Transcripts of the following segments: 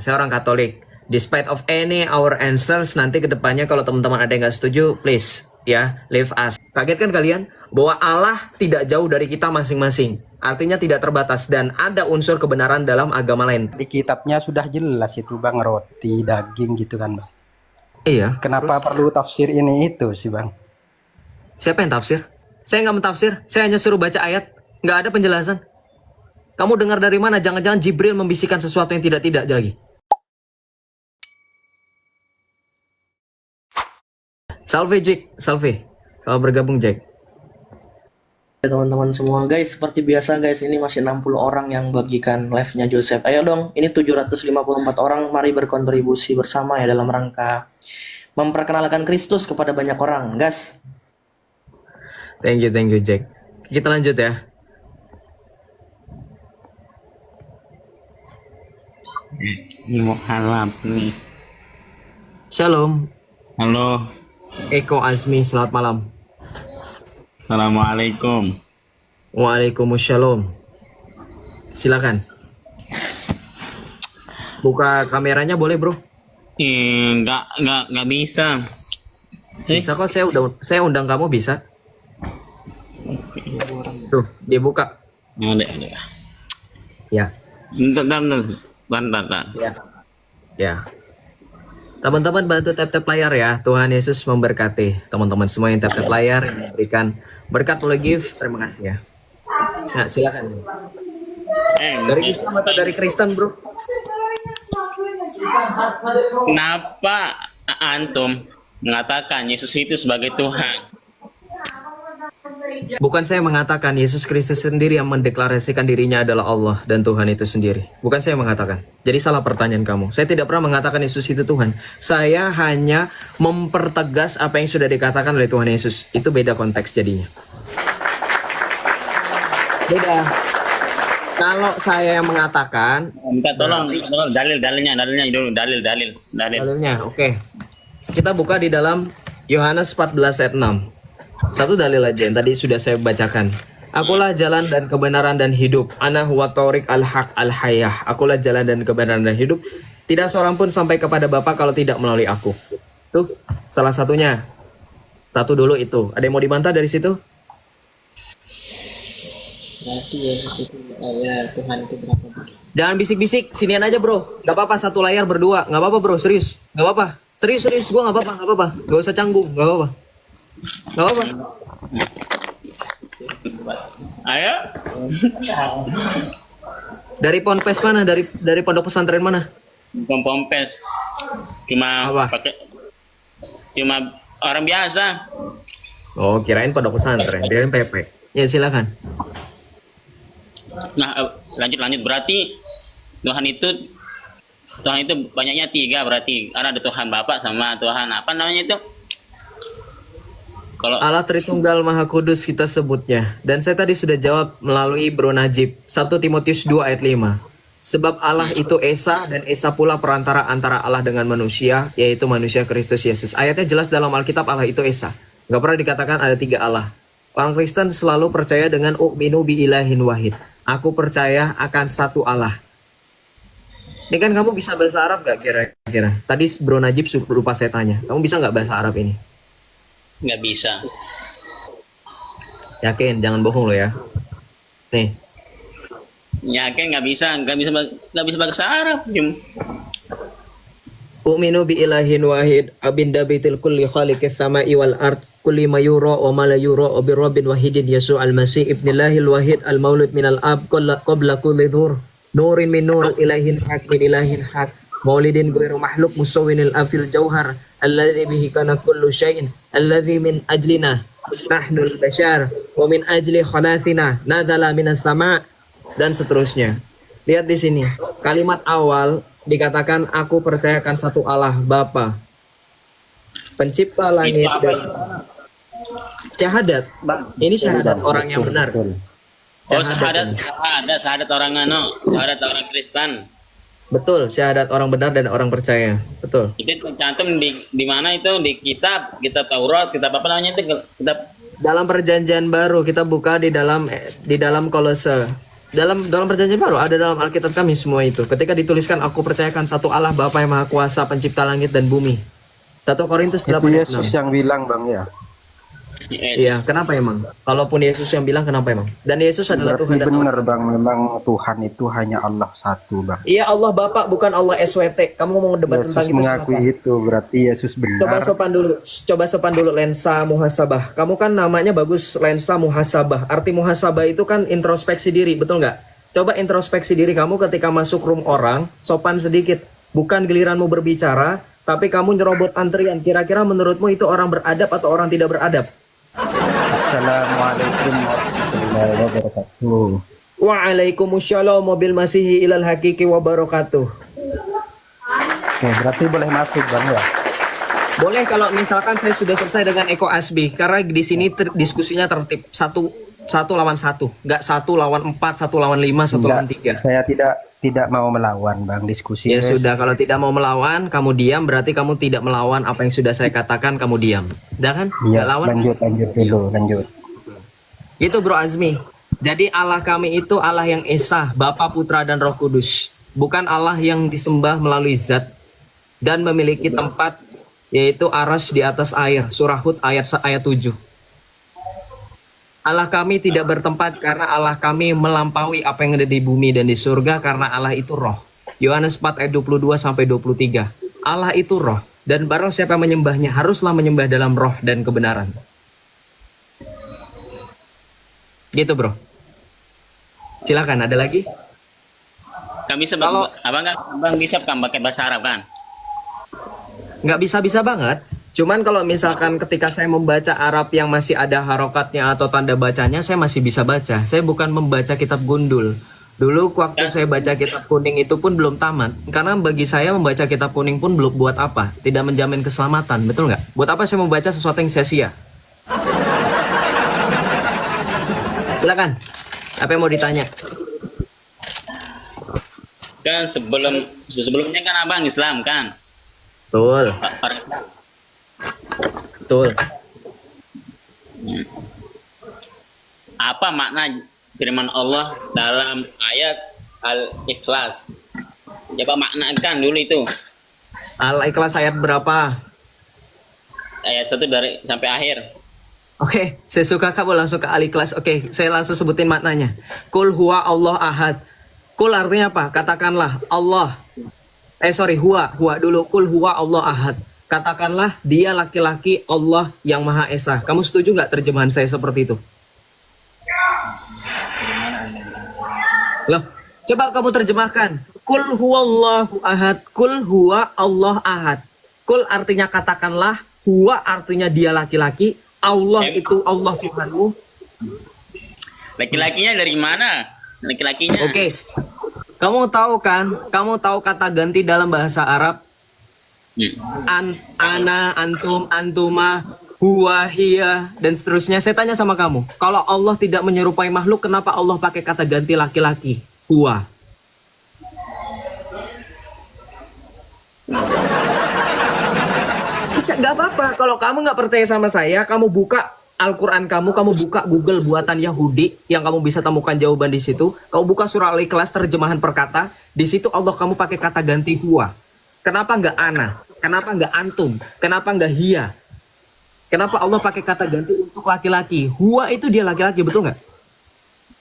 Saya orang Katolik. Despite of any our answers, nanti kedepannya kalau teman-teman ada yang nggak setuju, please ya leave us. Kaget kan kalian bahwa Allah tidak jauh dari kita masing-masing. Artinya tidak terbatas dan ada unsur kebenaran dalam agama lain. Di kitabnya sudah jelas itu Bang, roti, daging gitu kan Bang. Iya. Kenapa perlu tafsir ini itu sih Bang? Siapa yang tafsir? Saya nggak mentafsir. Saya hanya suruh baca ayat. Nggak ada penjelasan. Kamu dengar dari mana? Jangan-jangan Jibril membisikkan sesuatu yang tidak-tidak lagi. Salve Jack, salve. Kalau bergabung Jack. Teman-teman semua guys, seperti biasa guys, ini masih 60 orang yang bagikan live-nya Joseph. Ayo dong, ini 754 orang, mari berkontribusi bersama ya dalam rangka memperkenalkan Kristus kepada banyak orang, guys. Thank you Jack. Kita lanjut ya. Ini mau halap nih. Shalom. Halo. Eko Azmi, selamat malam. Assalamualaikum. Waalaikumsalam. Silakan. Buka kameranya boleh bro? Nggak bisa. Bisa kok, saya undang kamu bisa. Tuh, dibuka. Ada. Ya. Bentar. Ya. Teman-teman bantu tap-tap layar ya. Tuhan Yesus memberkati teman-teman semua yang tap-tap layar, yang memberikan berkat oleh gift. Terima kasih ya. Nah, silakan. Dari Islam atau dari Kristen, bro? Kenapa antum mengatakan Yesus itu sebagai Tuhan? Bukan saya mengatakan, Yesus Kristus sendiri yang mendeklarasikan dirinya adalah Allah dan Tuhan itu sendiri. Bukan saya mengatakan. Jadi salah pertanyaan kamu. Saya tidak pernah mengatakan Yesus itu Tuhan. Saya hanya mempertegas apa yang sudah dikatakan oleh Tuhan Yesus. Itu beda konteks jadinya. Beda. Kalau saya yang mengatakan, Minta tolong dalilnya dulu, dalilnya, oke. Kita buka di dalam Yohanes 14 ayat 6. Satu dalil aja yang tadi sudah saya bacakan. Akulah jalan dan kebenaran dan hidup. Ana huwa tariq al-haq al-hayah. Akulah jalan dan kebenaran dan hidup. Tidak seorang pun sampai kepada Bapa kalau tidak melalui aku. Tuh, salah satunya. Satu dulu itu. Ada yang mau dibantah dari situ? Berarti Yesus itu ya Tuhan itu berapa? Jangan bisik-bisik. Sinian aja bro. Gak apa-apa satu layar berdua. Gak apa-apa bro, serius. Gak apa-apa. Serius. Gue gak apa-apa. Gak usah canggung. Gak apa-apa. Gak apa-apa. Ayo. Dari ponpes mana? Dari pondok pesantren mana? Pompes. Cuma Apa? Cuma orang biasa. Oh, kirain pondok pesantren. Kirain PP. Ya silakan. Nah, lanjut berarti Tuhan itu banyaknya tiga berarti. Karena ada Tuhan Bapa sama Tuhan apa namanya itu? Kalau Allah Tritunggal Maha Kudus kita sebutnya. Dan saya tadi sudah jawab melalui Bro Najib. 1 Timotius 2 ayat 5. Sebab Allah itu Esa dan Esa pula perantara antara Allah dengan manusia, yaitu manusia Kristus Yesus. Ayatnya jelas dalam Alkitab Allah itu Esa. Gak pernah dikatakan ada tiga Allah. Orang Kristen selalu percaya dengan u'minu bi ilahin wahid. Aku percaya akan satu Allah. Ini kan kamu bisa bahasa Arab gak kira-kira? Tadi Bro Najib lupa saya tanya. Kamu bisa gak bahasa Arab ini? nggak bisa. Yakin, jangan bohong lo ya. Nih. Yakin nggak bisa bahasa Arab. U'minu bi ilahin wahid abinda bitil kulli khaliqis samai wal ard kulli ma yura wa ma la yura wa bi rabbin wahidin Yesu al-Masih ibnillahil wahid al-maulud minal ab qabla kulli dhur nurin min nur ilahin haq min ilahin haq maulidin ghairu mahluk musawwinil afil jauhar alladzi bihi kana kullu syai'in alladzi min ajlina nahnul bashar wa min ajli khalathina nadala minas sama' dan seterusnya. Lihat di sini kalimat awal dikatakan aku percayakan satu Allah Bapa pencipta langit dan syahadat. Ini syahadat orang yang benar. Syahadat orang Kristen. Betul, syahadat orang benar dan orang percaya. Betul. Itu tercantum di mana itu di kitab Taurat, kitab apa namanya itu kitab Dalam perjanjian baru kita buka di dalam Kolose Dalam perjanjian baru ada dalam Alkitab kami semua itu. Ketika dituliskan aku percayakan satu Allah Bapa yang Maha Kuasa pencipta langit dan bumi. 1 Korintus Itu 8 ayat Yesus 6. yang bilang Bang ya. Iya, kenapa emang? Kalaupun Yesus yang bilang, kenapa emang? Dan Yesus adalah Berarti Tuhan dan benar Allah. Bang, memang Tuhan itu hanya Allah satu Bang. Iya, Allah Bapa bukan Allah SWT. Kamu mau debat tentang Yesus itu mengakui silakan. itu, berarti Yesus Coba benar. sopan dulu lensa muhasabah. Kamu kan namanya bagus lensa muhasabah. Arti muhasabah itu kan introspeksi diri, betul nggak? Coba introspeksi diri kamu ketika masuk room orang, sopan sedikit. Bukan giliranmu berbicara, tapi kamu nyerobot antrian. Kira-kira menurutmu itu orang beradab atau orang tidak beradab? Assalamualaikum warahmatullahi wabarakatuh. Waalaikumsalam mobil masihi ilal hakiki wa barakatuh. Oke, berarti boleh masuk Bang ya. Boleh kalau misalkan saya sudah selesai dengan Eko Asbi, karena di sini diskusinya tertib satu lawan satu, nggak 1 lawan 4, 1 lawan 5, 1 lawan 3. Saya tidak mau melawan Bang, diskusi. Ya sudah, kalau tidak mau melawan, kamu diam, berarti kamu tidak melawan apa yang sudah saya katakan, kamu diam. Udah kan? Iya, Nggak lawan. lanjut dulu, lanjut. Itu Bro Azmi. Jadi Allah kami itu Allah yang Esa, Bapa, Putra, dan Roh Kudus. Bukan Allah yang disembah melalui zat dan memiliki tempat, yaitu aras di atas air. Surah Hud ayat 7. Allah kami tidak bertempat karena Allah kami melampaui apa yang ada di bumi dan di surga karena Allah itu roh. Yohanes 4 ayat 22 sampai 23. Allah itu roh dan barang siapa yang menyembahnya haruslah menyembah dalam roh dan kebenaran. Gitu Bro. Silakan, ada lagi? Kami Kalau- abang bisa kan pakai bahasa Arab kan? Nggak bisa-bisa banget. Cuman kalau misalkan ketika saya membaca Arab yang masih ada harokatnya atau tanda bacanya, saya masih bisa baca. Saya bukan membaca kitab gundul. Dulu waktu saya baca kitab kuning itu pun belum tamat. Karena bagi saya membaca kitab kuning pun belum buat apa. Tidak menjamin keselamatan, betul nggak? Buat apa saya membaca sesuatu yang sia-sia? Silakan. Apa yang mau ditanya? Kan sebelumnya kan abang Islam kan? Betul, Orang Islam. betul. Apa makna firman Allah dalam ayat Al-Ikhlas? Coba maknakan dulu itu. Al-Ikhlas ayat berapa? Ayat 1 dari sampai akhir. Oke, saya suka kamu langsung ke Al-Ikhlas. Oke, saya langsung sebutin maknanya. Kul huwa Allah ahad. Kul artinya apa? Katakanlah Allah. Huwa dulu. Kul huwa Allah ahad. Katakanlah dia laki-laki Allah yang Maha Esa. Kamu setuju nggak terjemahan saya seperti itu? Loh, coba kamu terjemahkan. Kul huwallahu ahad. Kul huwa Allah ahad. Kul artinya katakanlah. Huwa artinya dia laki-laki. Allah itu Allah Tuhanmu. Laki-lakinya dari mana? Laki-lakinya. Oke. Kamu tahu kan? Kamu tahu kata ganti dalam bahasa Arab? Ana, antum, antuma, huwa, hiya, dan seterusnya. Saya tanya sama kamu. Kalau Allah tidak menyerupai makhluk, kenapa Allah pakai kata ganti laki-laki? Huwa. Bisa, nggak apa-apa. Kalau kamu nggak percaya sama saya, kamu buka Al-Quran kamu buka Google buatan Yahudi yang kamu bisa temukan jawaban di situ. Kamu buka surah Al-Ikhlas terjemahan perkata, di situ Allah kamu pakai kata ganti huwa. Kenapa nggak ana? Kenapa nggak antum? Kenapa nggak hiya? Kenapa Allah pakai kata ganti untuk laki-laki? Huwa itu dia laki-laki, betul nggak?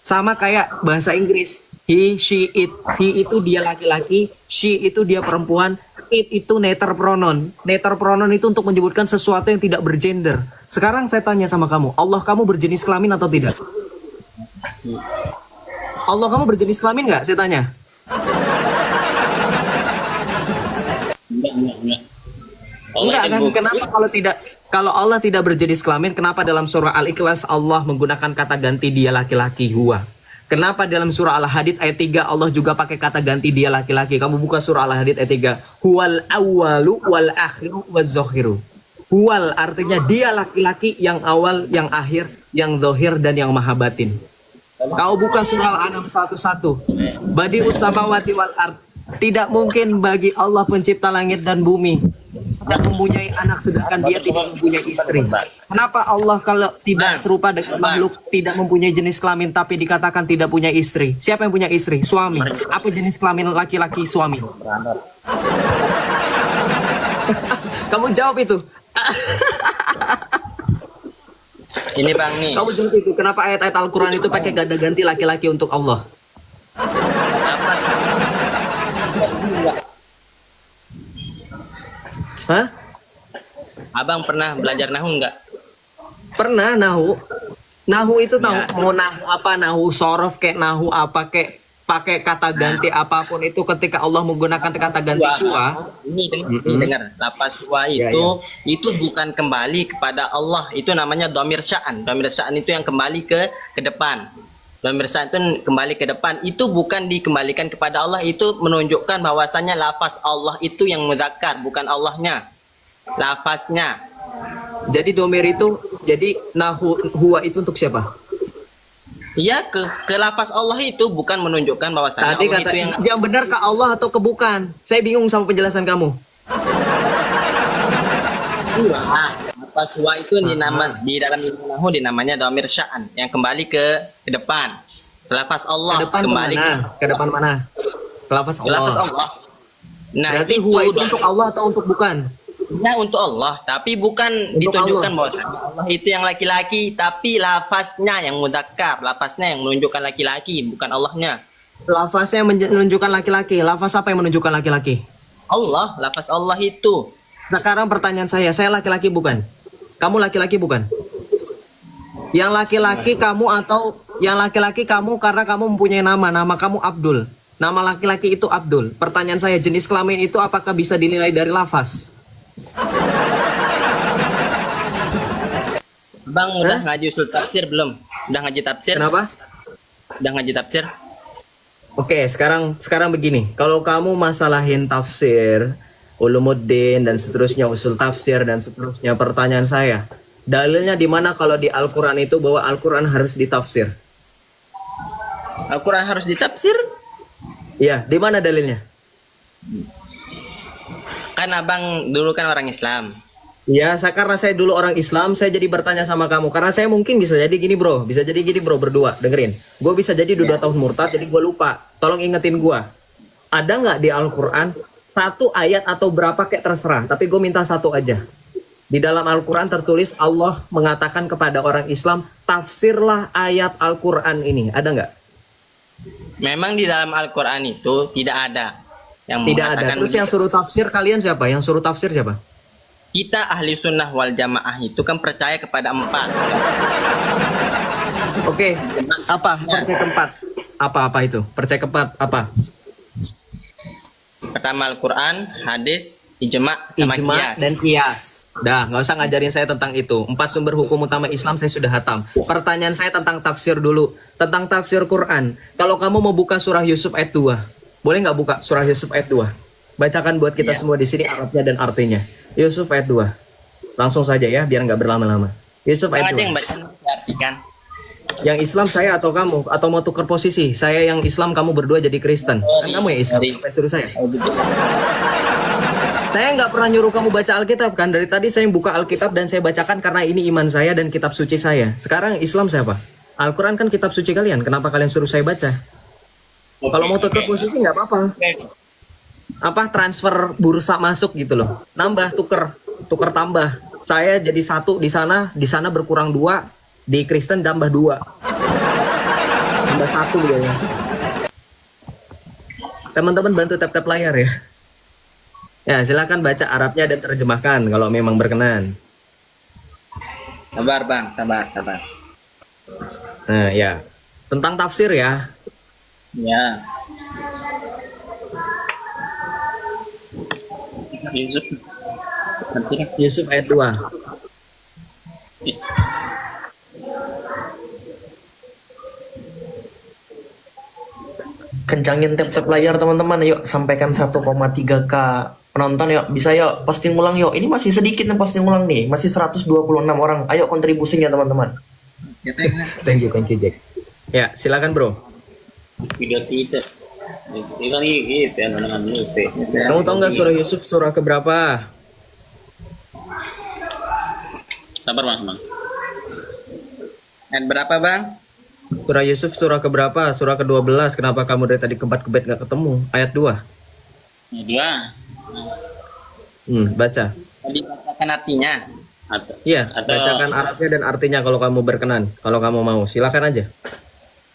Sama kayak bahasa Inggris. He, she, it. He itu dia laki-laki, she itu dia perempuan, it itu neter pronoun. Neter pronoun itu untuk menyebutkan sesuatu yang tidak bergender. Sekarang saya tanya sama kamu, Allah kamu berjenis kelamin atau tidak? Allah kamu berjenis kelamin nggak? Saya tanya. Enggak. Allah Enggak itu kan? Kenapa kalau Allah tidak berjenis kelamin, kenapa dalam surah Al-Ikhlas Allah menggunakan kata ganti dia laki-laki huwa? Kenapa dalam surah Al-Hadid ayat 3 Allah juga pakai kata ganti dia laki-laki? Kamu buka surah Al-Hadid ayat 3. Huwal awwalu wal akhiru waz zahiru. Huwal artinya dia laki-laki yang awal, yang akhir, yang zahir dan yang maha batin. Kau buka surah Al-An'am 1:1. Badi'us samawati wal ard. Tidak mungkin bagi Allah pencipta langit dan bumi. dan mempunyai anak sedangkan dia tidak mempunyai istri. Kenapa Allah kalau tidak serupa dengan makhluk tidak mempunyai jenis kelamin tapi dikatakan tidak punya istri? Siapa yang punya istri? Suami. Apa jenis kelamin laki-laki suami? Kamu jawab itu. Ini Bang nih. Kamu jawab itu. Kenapa ayat-ayat Al-Quran itu pakai ganda ganti laki-laki untuk Allah? Hah? Abang pernah belajar nahu nggak? Pernah nahu. Nahu itu tahu Ya. mau nahu apa, nahu sorof kayak nahu apa kayak pakai kata ganti apapun itu ketika Allah menggunakan kata ganti wa. Ini dengar, lapas wa Ya, itu bukan kembali kepada Allah, itu namanya dhamir sya'an. Dhamir sya'an itu yang kembali ke depan. Dhamir sya'an itu kembali ke depan, itu bukan dikembalikan kepada Allah, itu menunjukkan bahwasanya lafaz Allah itu yang mudzakkar, bukan Allahnya. Lafaznya. Jadi domir itu jadi nahu huwa itu untuk siapa? Iya, ke lafaz Allah itu bukan menunjukkan bahwasanya Tadi Allah kata itu yang benar ke Allah atau ke bukan? Saya bingung sama penjelasan kamu. lafaz wa itu di dalam nahu dinamanya dhamir sya'an yang kembali ke depan. Lafaz Allah Ke depan kembali mana? Ke depan mana? Ke lafaz ke Allah. lafaz Allah. Nah, Berarti huwa itu untuk Allah atau untuk bukan? ya untuk Allah, tapi bukan Untuk ditunjukkan Allah. bahwasanya Allah itu yang laki-laki, tapi lafaznya yang mudzakkar, lafaznya yang menunjukkan laki-laki, bukan Allahnya. Lafaznya yang menunjukkan laki-laki. Lafaz apa yang menunjukkan laki-laki? Allah, lafaz Allah itu. Sekarang pertanyaan saya laki-laki bukan? Kamu laki-laki bukan? Yang laki-laki kamu atau yang laki-laki kamu karena kamu mempunyai nama kamu Abdul. Nama laki-laki itu Abdul. Pertanyaan saya, jenis kelamin itu apakah bisa dinilai dari lafaz? Bang udah ngaji usul tafsir belum? Udah ngaji tafsir? Kenapa? Udah ngaji tafsir? Oke, sekarang begini. Kalau kamu masalahin tafsir, ulumuddin dan seterusnya, usul tafsir dan seterusnya, pertanyaan saya, dalilnya di mana kalau di Al-Qur'an itu bahwa Al-Qur'an harus ditafsir? Al-Quran harus ditafsir? Iya, di mana dalilnya? Kan abang dulu kan orang Islam. Iya, karena saya dulu orang Islam, saya jadi bertanya sama kamu. Karena saya mungkin bisa jadi gini bro, berdua, dengerin. Gue bisa jadi udah tahun murtad, jadi gue lupa. Tolong ingetin gue. Ada nggak di Al-Quran satu ayat atau berapa kayak terserah, tapi gue minta satu aja. Di dalam Al-Quran tertulis Allah mengatakan kepada orang Islam, tafsirlah ayat Al-Quran ini. Ada nggak? Memang di dalam Al-Quran itu tidak ada yang Tidak ada. mengatakan Terus yang suruh tafsir kalian siapa? Yang suruh tafsir siapa? kita ahli sunnah wal jamaah itu kan percaya kepada 4. Oke, apa? Percaya keempat. Apa itu? Percaya keempat apa? Pertama Al-Quran, hadis, ijma, sama Ijma qiyas. dan kias. Dah, nggak usah ngajarin saya tentang itu. 4 sumber hukum utama Islam saya sudah hatam. Pertanyaan saya tentang tafsir dulu. Tentang tafsir Quran. Kalau kamu mau buka surah Yusuf ayat 2, boleh nggak buka surah Yusuf ayat 2? Bacakan buat kita semua di sini Arabnya dan artinya. Yusuf ayat 2. Langsung saja ya, biar nggak berlama-lama. Yusuf Yang ayat aja yang 2. baca diartikan. Yang Islam saya atau kamu? Atau mau tukar posisi? Saya yang Islam, kamu berdua jadi Kristen. Kan kamu yang Islam, Sorry. sampai suruh saya. Saya nggak pernah nyuruh kamu baca Alkitab kan. Dari tadi saya buka Alkitab dan saya bacakan karena ini iman saya dan kitab suci saya. Sekarang Islam siapa? Al-Quran kan kitab suci kalian. Kenapa kalian suruh saya baca? Kalau mau tukar posisi nggak apa-apa. Apa transfer bursa masuk gitu loh. Nambah, tuker tambah. Saya jadi 1 di sana berkurang 2, di Kristen tambah 2. Tambah 1 gitu ya. Teman-teman bantu tap-tap layar ya. Ya, silakan baca Arabnya dan terjemahkan kalau memang berkenan. Sabar bang, sabar. Nah, ya. Tentang tafsir ya. Ya. Yusuf. Nanti kan. Yusuf ayat 2. Kencangin tap-tap layar teman-teman. Yuk sampaikan 1,3K penonton yuk. Bisa yuk posting ulang yuk. Ini masih sedikit yang posting ulang nih. Masih 126 orang. Ayo kontribusinya teman-teman. Thank you Jack. Ya, silakan bro. Video tidak. Itu kan gitu ya, nama lupa. Kamu tahu nggak surah Yusuf surah keberapa? Sabar bang. Ayat berapa bang? Surah Yusuf surah keberapa? Surah ke-12. Kenapa kamu dari tadi kebat-kebet nggak ketemu? Ayat 2. Dua. Baca. Tadi bacakan artinya. Iya, Atau- bacakan Arabnya dan artinya kalau kamu berkenan. Kalau kamu mau, silakan aja.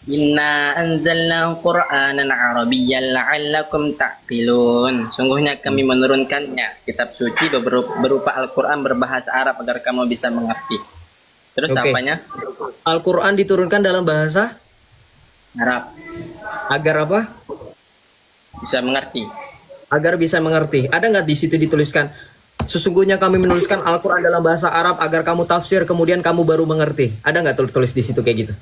Inna anzalnahu Qur'anan Arabiyyan la'allakum ta'qilun. Sungguhnya kami menurunkannya kitab suci berupa Al-Qur'an berbahasa Arab agar kamu bisa mengerti. Terus Oke. apanya? Al-Quran diturunkan dalam bahasa Arab. agar apa? Bisa mengerti. Agar bisa mengerti. Ada nggak di situ dituliskan? Sesungguhnya kami menuliskan Al-Quran dalam bahasa Arab agar kamu tafsir, kemudian kamu baru mengerti. Ada nggak tulis di situ kayak gitu?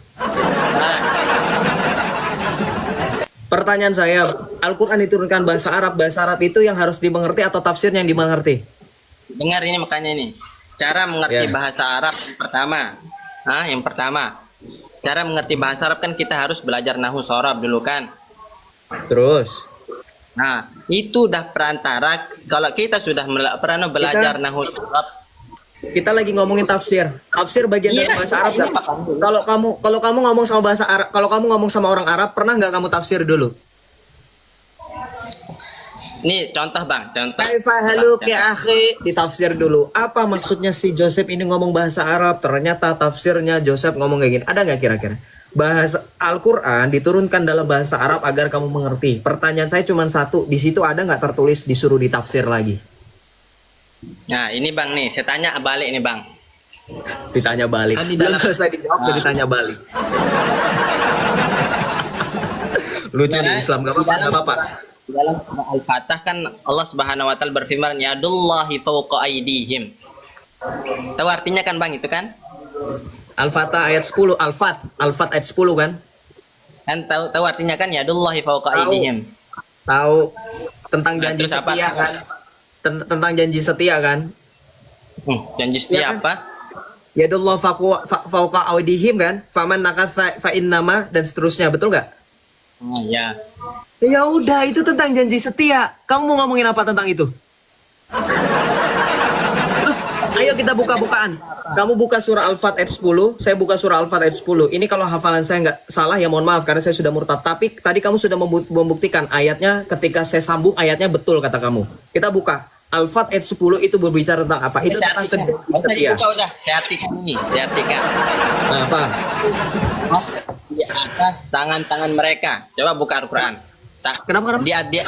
Pertanyaan saya, Al-Quran diturunkan bahasa Arab itu yang harus dimengerti atau tafsirnya yang dimengerti? Dengar ini makanya ini. Cara mengerti Ya. bahasa Arab yang pertama. Cara mengerti bahasa Arab kan kita harus belajar nahwu shorab dulu kan. Terus, Nah, itu udah perantara. Kalau kita sudah pernah belajar nahwu shorab, kita lagi ngomongin tafsir. Tafsir bagian Iya, dari bahasa Arab ini nggak? paham dulu. Kalau kamu ngomong sama bahasa Arab, kalau kamu ngomong sama orang Arab, pernah nggak kamu tafsir dulu? nih contoh bang, contoh. Kaifa haluka ya akhi, ditafsir dulu. Apa maksudnya si Joseph ini ngomong bahasa Arab? Ternyata tafsirnya Joseph ngomong kayak gini. Ada nggak kira-kira? Bahasa Al-Quran diturunkan dalam bahasa Arab agar kamu mengerti. Pertanyaan saya cuma satu, di situ ada nggak tertulis disuruh ditafsir lagi? Nah ini bang nih, saya tanya balik nih bang. Ditanya balik. Kan di Belum dalam- selesai dijawab, udah ditanya balik. Lucu di Islam, nggak apa-apa, nggak apa-apa. Di dalam surah Al-Fatah kan Allah Subhanahu wa taala berfirman yadullahi fawqa aydihim. Tahu artinya kan Bang itu kan? Al-Fatah ayat 10, Al-Fat ayat 10 kan? Kan tahu artinya kan yadullahi fawqa Tahu. aydihim. Tahu tentang Nah, janji terus apa? setia kan? Tentang janji setia kan? Janji setia Iya kan? apa? Yadullah fauqa awdihim kan? Faman nakatha fa innama dan seterusnya, betul nggak? Ya. Ya udah, itu tentang janji setia. Kamu mau ngomongin apa tentang itu? Ayo kita buka-bukaan. Kamu buka surah Al-Fat ayat 10, saya buka surah Al-Fat ayat 10. Ini kalau hafalan saya nggak salah ya mohon maaf karena saya sudah murtad. Tapi tadi kamu sudah membuktikan ayatnya ketika saya sambung ayatnya betul kata kamu. Kita buka. Al-Fat ayat 10 itu berbicara tentang apa? Itu Saya tentang artikan. janji Nggak usah setia. dibuka udah. Saya artikan ini. Saya artikan. Nah, apa? Di atas tangan-tangan mereka. Coba buka Al-Quran. Kenapa? Dia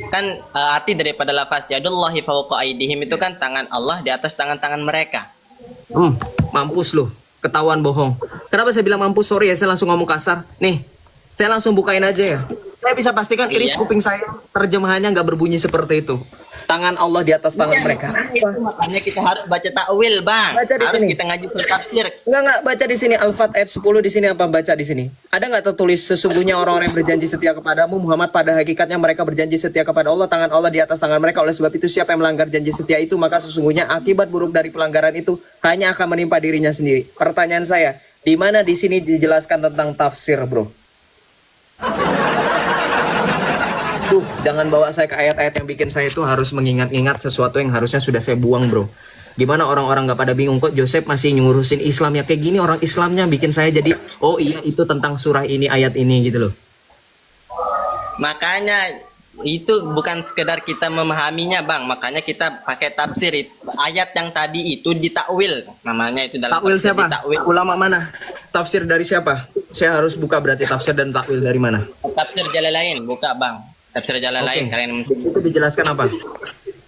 kan arti daripada lafaz yadullahi fawqa aydihim itu kan tangan Allah di atas tangan-tangan mereka. Mampus lu, ketahuan bohong. Kenapa saya bilang mampus? Sorry ya, saya langsung ngomong kasar. Nih, saya langsung bukain aja ya. Saya bisa pastikan iris Iya. kuping saya terjemahannya nggak berbunyi seperti itu. Tangan Allah di atas tangan mereka. Itu makanya kita harus baca takwil, Bang. Baca di Harus sini. kita ngaji tafsir. Enggak baca di sini Al-Fat ayat 10 di sini apa baca di sini? Ada nggak tertulis sesungguhnya orang-orang yang berjanji setia kepadamu Muhammad pada hakikatnya mereka berjanji setia kepada Allah, tangan Allah di atas tangan mereka, oleh sebab itu siapa yang melanggar janji setia itu maka sesungguhnya akibat buruk dari pelanggaran itu hanya akan menimpa dirinya sendiri. Pertanyaan saya, di mana di sini dijelaskan tentang tafsir, Bro? Jangan bawa saya ke ayat-ayat yang bikin saya itu harus mengingat-ingat sesuatu yang harusnya sudah saya buang, Bro. Gimana orang-orang nggak pada bingung kok Joseph masih ngurusin Islam ya kayak gini, orang Islamnya bikin saya jadi oh iya itu tentang surah ini ayat ini gitu loh. Makanya itu bukan sekedar kita memahaminya, Bang. Makanya kita pakai tafsir. Ayat yang tadi itu ditakwil. Namanya itu dalam Takwil tafsir siapa? ditakwil. Ulama mana? Tafsir dari siapa? Saya harus buka berarti tafsir dan takwil dari mana? Tafsir Jalalain, buka, Bang. Tafsir Jalalain Oke. kalian Di situ dijelaskan apa?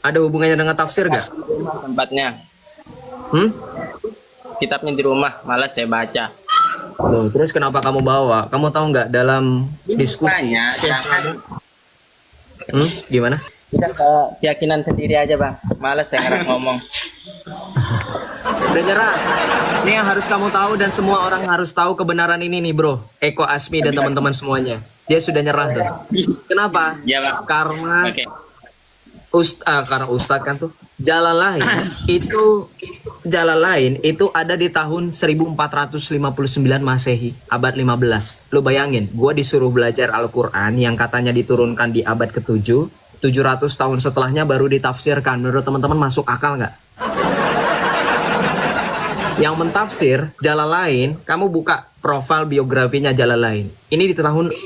Ada hubungannya dengan tafsir gak? tempatnya. Kitabnya di rumah, malas saya baca. Loh, terus kenapa kamu bawa? Kamu tahu nggak dalam diskusi? Banyak, jangan Gimana? kita ke keyakinan sendiri aja, Bang. Malas saya ngarep ngomong. Udah nyerah. Ini yang harus kamu tahu dan semua orang harus tahu kebenaran ini nih, Bro. Eko Asmi dan teman-teman semuanya. Dia sudah nyerah tuh. Kenapa? Ya, Bang. Karena Oke. karena Ustadz kan tuh jalan lain itu ada di tahun 1459 Masehi, abad 15. Lu bayangin, gua disuruh belajar Al-Qur'an yang katanya diturunkan di abad ke-7, 700 tahun setelahnya baru ditafsirkan. Menurut teman-teman masuk akal nggak? Yang mentafsir Jalalain, kamu buka profil biografinya Jalalain. Ini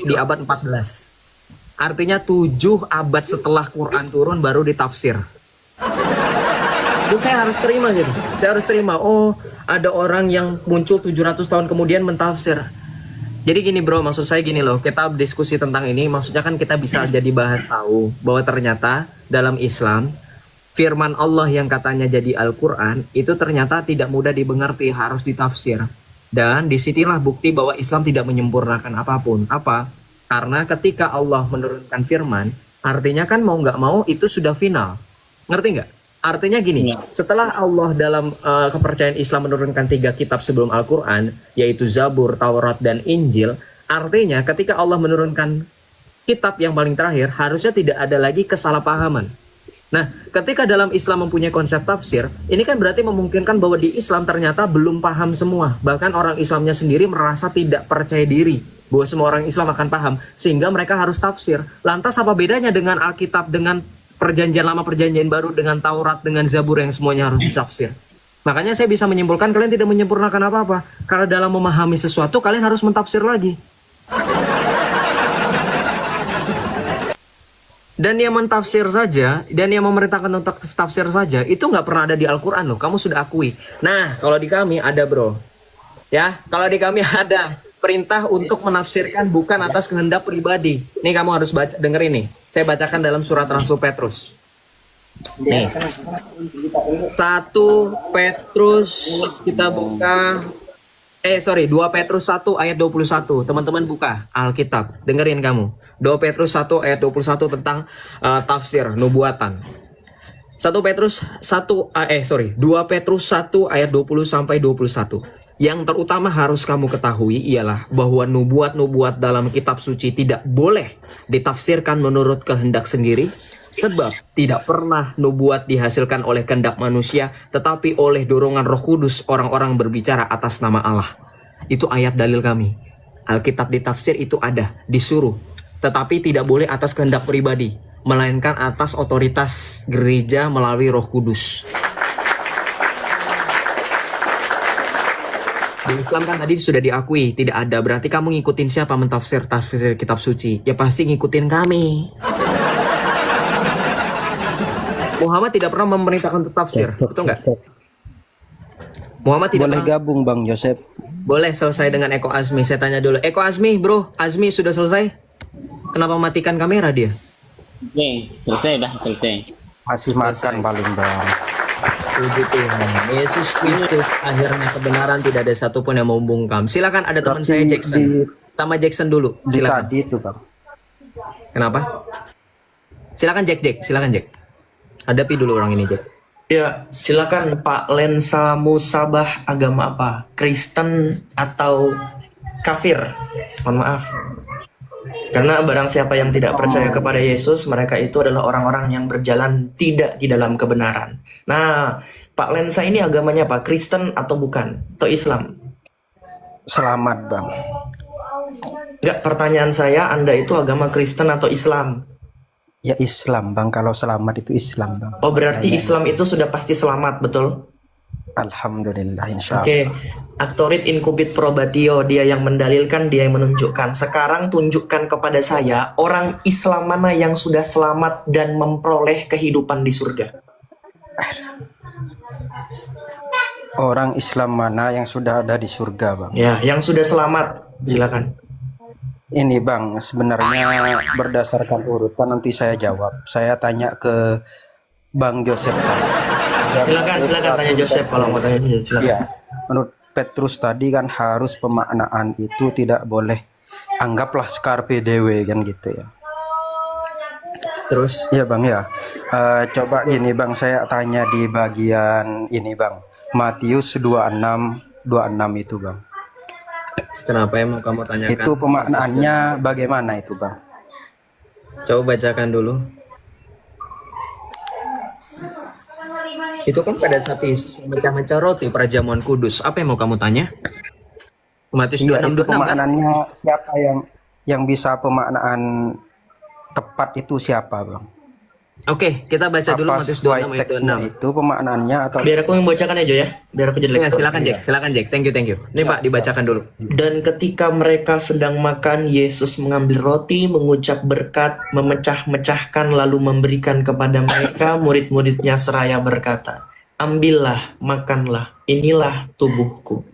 di abad 14. Artinya 7 abad setelah Quran turun baru ditafsir. Itu saya harus terima gitu. Saya harus terima, oh ada orang yang muncul 700 tahun kemudian mentafsir. Jadi gini bro, maksud saya gini loh, kita diskusi tentang ini, maksudnya kan kita bisa jadi bahas tahu bahwa ternyata dalam Islam, firman Allah yang katanya jadi Al-Quran, itu ternyata tidak mudah dimengerti, harus ditafsir. Dan disinilah bukti bahwa Islam tidak menyempurnakan apapun. Apa? Karena ketika Allah menurunkan firman, artinya kan mau nggak mau itu sudah final. Ngerti nggak? Artinya gini, setelah Allah dalam kepercayaan Islam menurunkan 3 kitab sebelum Al-Quran, yaitu Zabur, Taurat, dan Injil, artinya ketika Allah menurunkan kitab yang paling terakhir, harusnya tidak ada lagi kesalahpahaman. Nah, ketika dalam Islam mempunyai konsep tafsir, ini kan berarti memungkinkan bahwa di Islam ternyata belum paham semua. Bahkan orang Islamnya sendiri merasa tidak percaya diri bahwa semua orang Islam akan paham, sehingga mereka harus tafsir. Lantas apa bedanya dengan Alkitab, dengan Perjanjian Lama, Perjanjian Baru, dengan Taurat, dengan Zabur yang semuanya harus ditafsir? Makanya saya bisa menyimpulkan kalian tidak menyempurnakan apa-apa. Karena dalam memahami sesuatu kalian harus mentafsir lagi. Dan yang mentafsir saja, dan yang memerintahkan untuk tafsir saja, itu nggak pernah ada di Al-Quran loh. Kamu sudah akui. Nah, kalau di kami ada bro. Ya, kalau di kami ada perintah untuk menafsirkan bukan atas kehendak pribadi. Nih kamu harus baca, dengerin nih. Saya bacakan dalam surat Rasul Petrus. Nih. 1 Petrus kita buka. 2 Petrus 1 ayat 21. Teman-teman buka Alkitab. Dengerin kamu. 2 Petrus 1 ayat 21 tentang tafsir nubuatan. 2 Petrus 1 ayat 20 sampai 21. Yang terutama harus kamu ketahui ialah bahwa nubuat-nubuat dalam kitab suci tidak boleh ditafsirkan menurut kehendak sendiri, sebab tidak pernah nubuat dihasilkan oleh kehendak manusia, tetapi oleh dorongan Roh Kudus orang-orang berbicara atas nama Allah. Itu ayat dalil kami. Alkitab ditafsir itu ada, disuruh, tetapi tidak boleh atas kehendak pribadi, melainkan atas otoritas gereja melalui Roh Kudus. Di Islam kan tadi sudah diakui tidak ada, berarti kamu ngikutin siapa mentafsir kitab suci? Ya pasti ngikutin kami. Muhammad tidak pernah memerintahkan untuk tafsir, betul nggak? Muhammad tidak Boleh pernah. gabung Bang Joseph. Boleh selesai dengan Eko Azmi. Saya tanya dulu, Eko Azmi bro, Azmi sudah selesai? Kenapa matikan kamera dia? Oke, selesai dah, selesai. Masih makan paling Bang. Puji Tuhan, Yesus Kristus akhirnya kebenaran, tidak ada satupun yang membungkam. Silakan, ada teman saya Jackson. Sama Jackson dulu, silakan. Tadi itu Bang. Kenapa? Silakan Jack, silakan Jack. Hadapi dulu orang ini Jack. Ya, silakan Pak Lensa Musabah, agama apa? Kristen atau kafir? Mohon maaf. Karena barang siapa yang tidak percaya kepada Yesus, mereka itu adalah orang-orang yang berjalan tidak di dalam kebenaran. Nah, Pak Lensa ini agamanya apa? Kristen atau bukan? Atau Islam? Selamat Bang. Enggak, pertanyaan saya, Anda itu agama Kristen atau Islam? Ya Islam Bang, kalau selamat itu Islam Bang. Oh, berarti Islam itu sudah pasti selamat, betul? Alhamdulillah insya Allah. Oke, Actorit incubit probatio, dia yang mendalilkan, dia yang menunjukkan. Sekarang tunjukkan kepada saya orang Islam mana yang sudah selamat dan memperoleh kehidupan di surga. Orang Islam mana yang sudah ada di surga Bang? Ya, yang sudah selamat, silakan. Ini Bang, sebenarnya berdasarkan urutan nanti saya jawab. Saya tanya ke Bang Joseph. Silakan tanya Joseph kalau mau tanya silakan. Ya, menurut Petrus tadi kan harus pemaknaan itu tidak boleh anggaplah scarpe dewe kan gitu ya. Terus? Iya Bang ya. Coba gini Bang, saya tanya di bagian ini Bang. Matius 26 itu Bang. Kenapa emang kamu tanyakan? Itu pemaknaannya bagaimana itu Bang? Coba bacakan dulu. Itu kan pada saat Yesus memecah-mecah roti perjamuan kudus. Apa yang mau kamu tanya? Matius Iya, 26 itu kan? pemaknaannya siapa yang bisa pemaknaan tepat itu siapa Bang? Oke, kita baca dulu Apa Matius sesuai 26 ayat teksnya 26. itu pemaknaannya atau Biar aku yang bacakan aja ya, biar aku jadi Ya, lektor. silakan Jack. Thank you. Ini Pak dibacakan dulu. Dan ketika mereka sedang makan, Yesus mengambil roti, mengucap berkat, memecah-mecahkan lalu memberikan kepada mereka. Murid-muridnya seraya berkata, "Ambillah, makanlah, inilah tubuhku."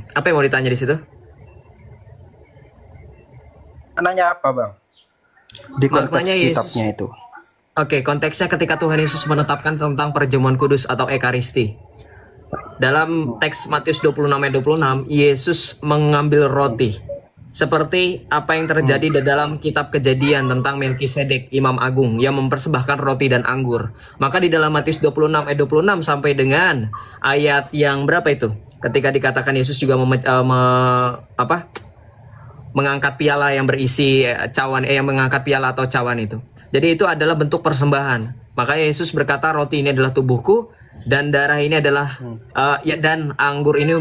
Apa yang mau ditanya di situ? maknanya apa bang? Di konteks Maknanya Yesus. kitabnya itu. Oke, konteksnya ketika Tuhan Yesus menetapkan tentang perjamuan kudus atau ekaristi. Dalam teks Matius 26 ayat 26, Yesus mengambil roti. Seperti apa yang terjadi di dalam kitab Kejadian tentang Melkisedek, Imam Agung, yang mempersembahkan roti dan anggur. Maka di dalam Matius 26 ayat 26 sampai dengan ayat yang berapa itu? Ketika dikatakan Yesus juga mengangkat piala yang berisi cawan, yang mengangkat piala atau cawan itu. Jadi itu adalah bentuk persembahan. Makanya Yesus berkata, roti ini adalah tubuhku dan darah ini adalah dan anggur ini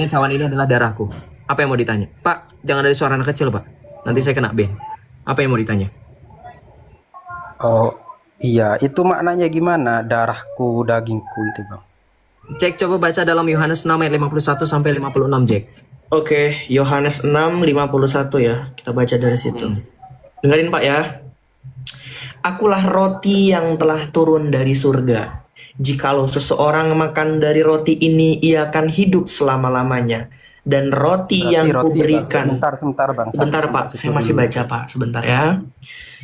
cawan ini adalah darahku. Apa yang mau ditanya? Pak, jangan dari suara anak kecil, Pak. Nanti saya kena ban. Apa yang mau ditanya? Oh iya, itu maknanya gimana? Darahku, dagingku itu bang. Cek coba baca dalam Yohanes 6 ayat 51 sampai 56, Jack. Oke, Yohanes 6:51 ya. Kita baca dari situ. Dengerin Pak ya. Akulah roti yang telah turun dari surga. Jikalau seseorang makan dari roti ini, ia akan hidup selama-lamanya. Dan roti Berarti yang roti, kuberikan... Sebentar bang. Sebentar Pak, saya masih baca Pak, sebentar ya.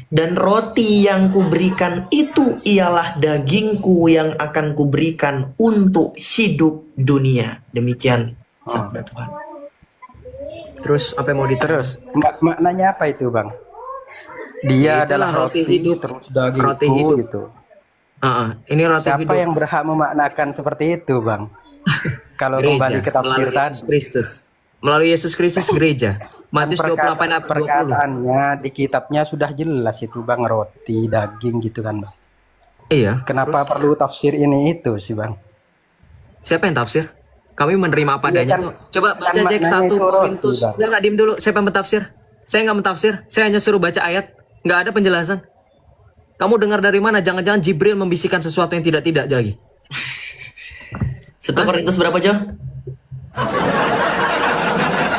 Dan roti yang kuberikan itu ialah dagingku yang akan kuberikan untuk hidup dunia. Demikian sabda Tuhan. Terus apa yang mau ditanya? Terus maknanya apa itu bang? Dia Itulah adalah roti hidup. terus dagingku Roti hidup. gitu. Ini roti Siapa hidup. yang berhak memaknakan seperti itu bang? Kalau kembali ke tafsir melalui tadi. Yesus Kristus. Melalui Yesus Kristus gereja. Matius 28 ayat 20. Perkataannya di kitabnya sudah jelas itu bang, roti, daging gitu kan bang. Iya. Kenapa perlu tafsir ini itu sih bang? Siapa yang tafsir? Kami menerima apa adanya kan- tuh. Coba baca kan Jack maknanya 1 itu roti, Korintus. Bang. Enggak, diem dulu. Siapa yang mentafsir? Saya nggak mentafsir. Saya hanya suruh baca ayat. Nggak ada penjelasan. Kamu dengar dari mana? Jangan-jangan Jibril membisikkan sesuatu yang tidak-tidak lagi. 1 Korintus berapa Jo?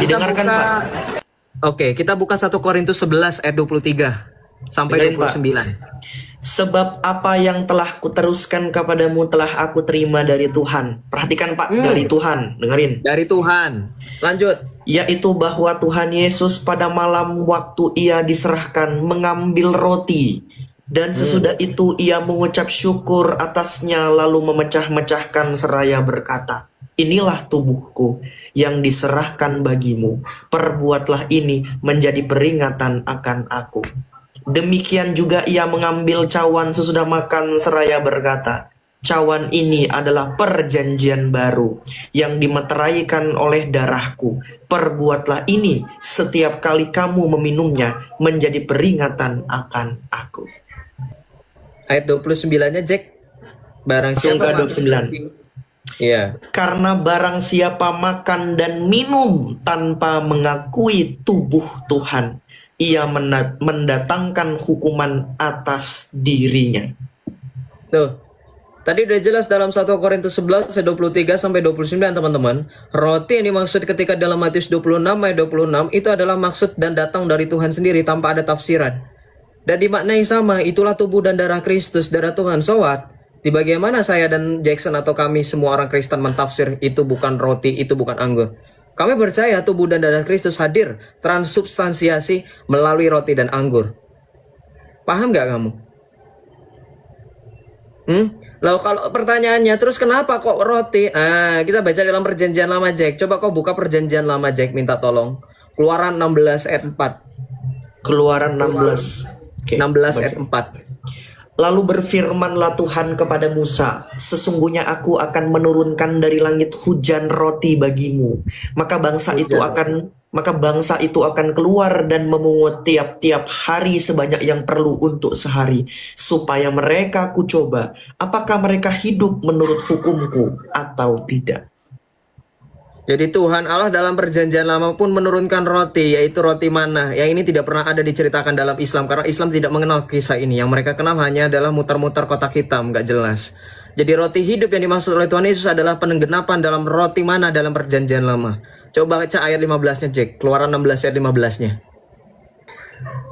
Didengarkan Kita Pak. buka- Oke, kita buka 1 Korintus 11 ayat 23 sampai Dengerin, Pak. 29. Sebab apa yang telah kuteruskan kepadamu telah aku terima dari Tuhan. Perhatikan Pak, dari Tuhan. Dengerin. Dari Tuhan. Lanjut. Yaitu bahwa Tuhan Yesus pada malam waktu ia diserahkan mengambil roti. Dan sesudah itu ia mengucap syukur atasnya lalu memecah-mecahkan seraya berkata, "Inilah tubuhku yang diserahkan bagimu. Perbuatlah ini menjadi peringatan akan aku." Demikian juga ia mengambil cawan sesudah makan seraya berkata, "Cawan ini adalah perjanjian baru yang dimeteraikan oleh darahku. Perbuatlah ini setiap kali kamu meminumnya menjadi peringatan akan aku." Ayat 29-nya Jack. Barang Langsung siapa ke makan 29. Iya. Karena barang siapa makan dan minum tanpa mengakui tubuh Tuhan, ia mendatangkan hukuman atas dirinya. Tuh. Tadi udah jelas dalam 1 Korintus 11 ayat 23 sampai 29 teman-teman. Roti yang dimaksud ketika dalam Matius 26 ayat 26 itu adalah maksud dan datang dari Tuhan sendiri tanpa ada tafsiran. Dan dimaknai sama, itulah tubuh dan darah Kristus, darah Tuhan. So what? Di bagaimana saya dan Jackson atau kami semua orang Kristen mentafsir itu bukan roti, itu bukan anggur. Kami percaya tubuh dan darah Kristus hadir transubstansiasi melalui roti dan anggur. Paham nggak kamu? Lalu kalau pertanyaannya, terus kenapa kok roti? Nah, kita baca dalam perjanjian lama Jack. Coba kau buka perjanjian lama Jack, minta tolong. Keluaran 16 ayat 4. Keluaran 16. Oke, 16 baca. ayat 4. Lalu berfirmanlah Tuhan kepada Musa, "Sesungguhnya aku akan menurunkan dari langit hujan roti bagimu. Maka bangsa itu akan keluar dan memungut tiap-tiap hari sebanyak yang perlu untuk sehari, supaya mereka kucoba apakah mereka hidup menurut hukumku atau tidak." Jadi Tuhan Allah dalam perjanjian lama pun menurunkan roti, yaitu roti mana. Yang ini tidak pernah ada diceritakan dalam Islam, karena Islam tidak mengenal kisah ini. Yang mereka kenal hanya adalah muter-muter kotak hitam, nggak jelas. Jadi roti hidup yang dimaksud oleh Tuhan Yesus adalah penggenapan dalam roti mana dalam perjanjian lama. Coba baca ayat 15-nya, Jack. Keluaran 16 ayat 15-nya.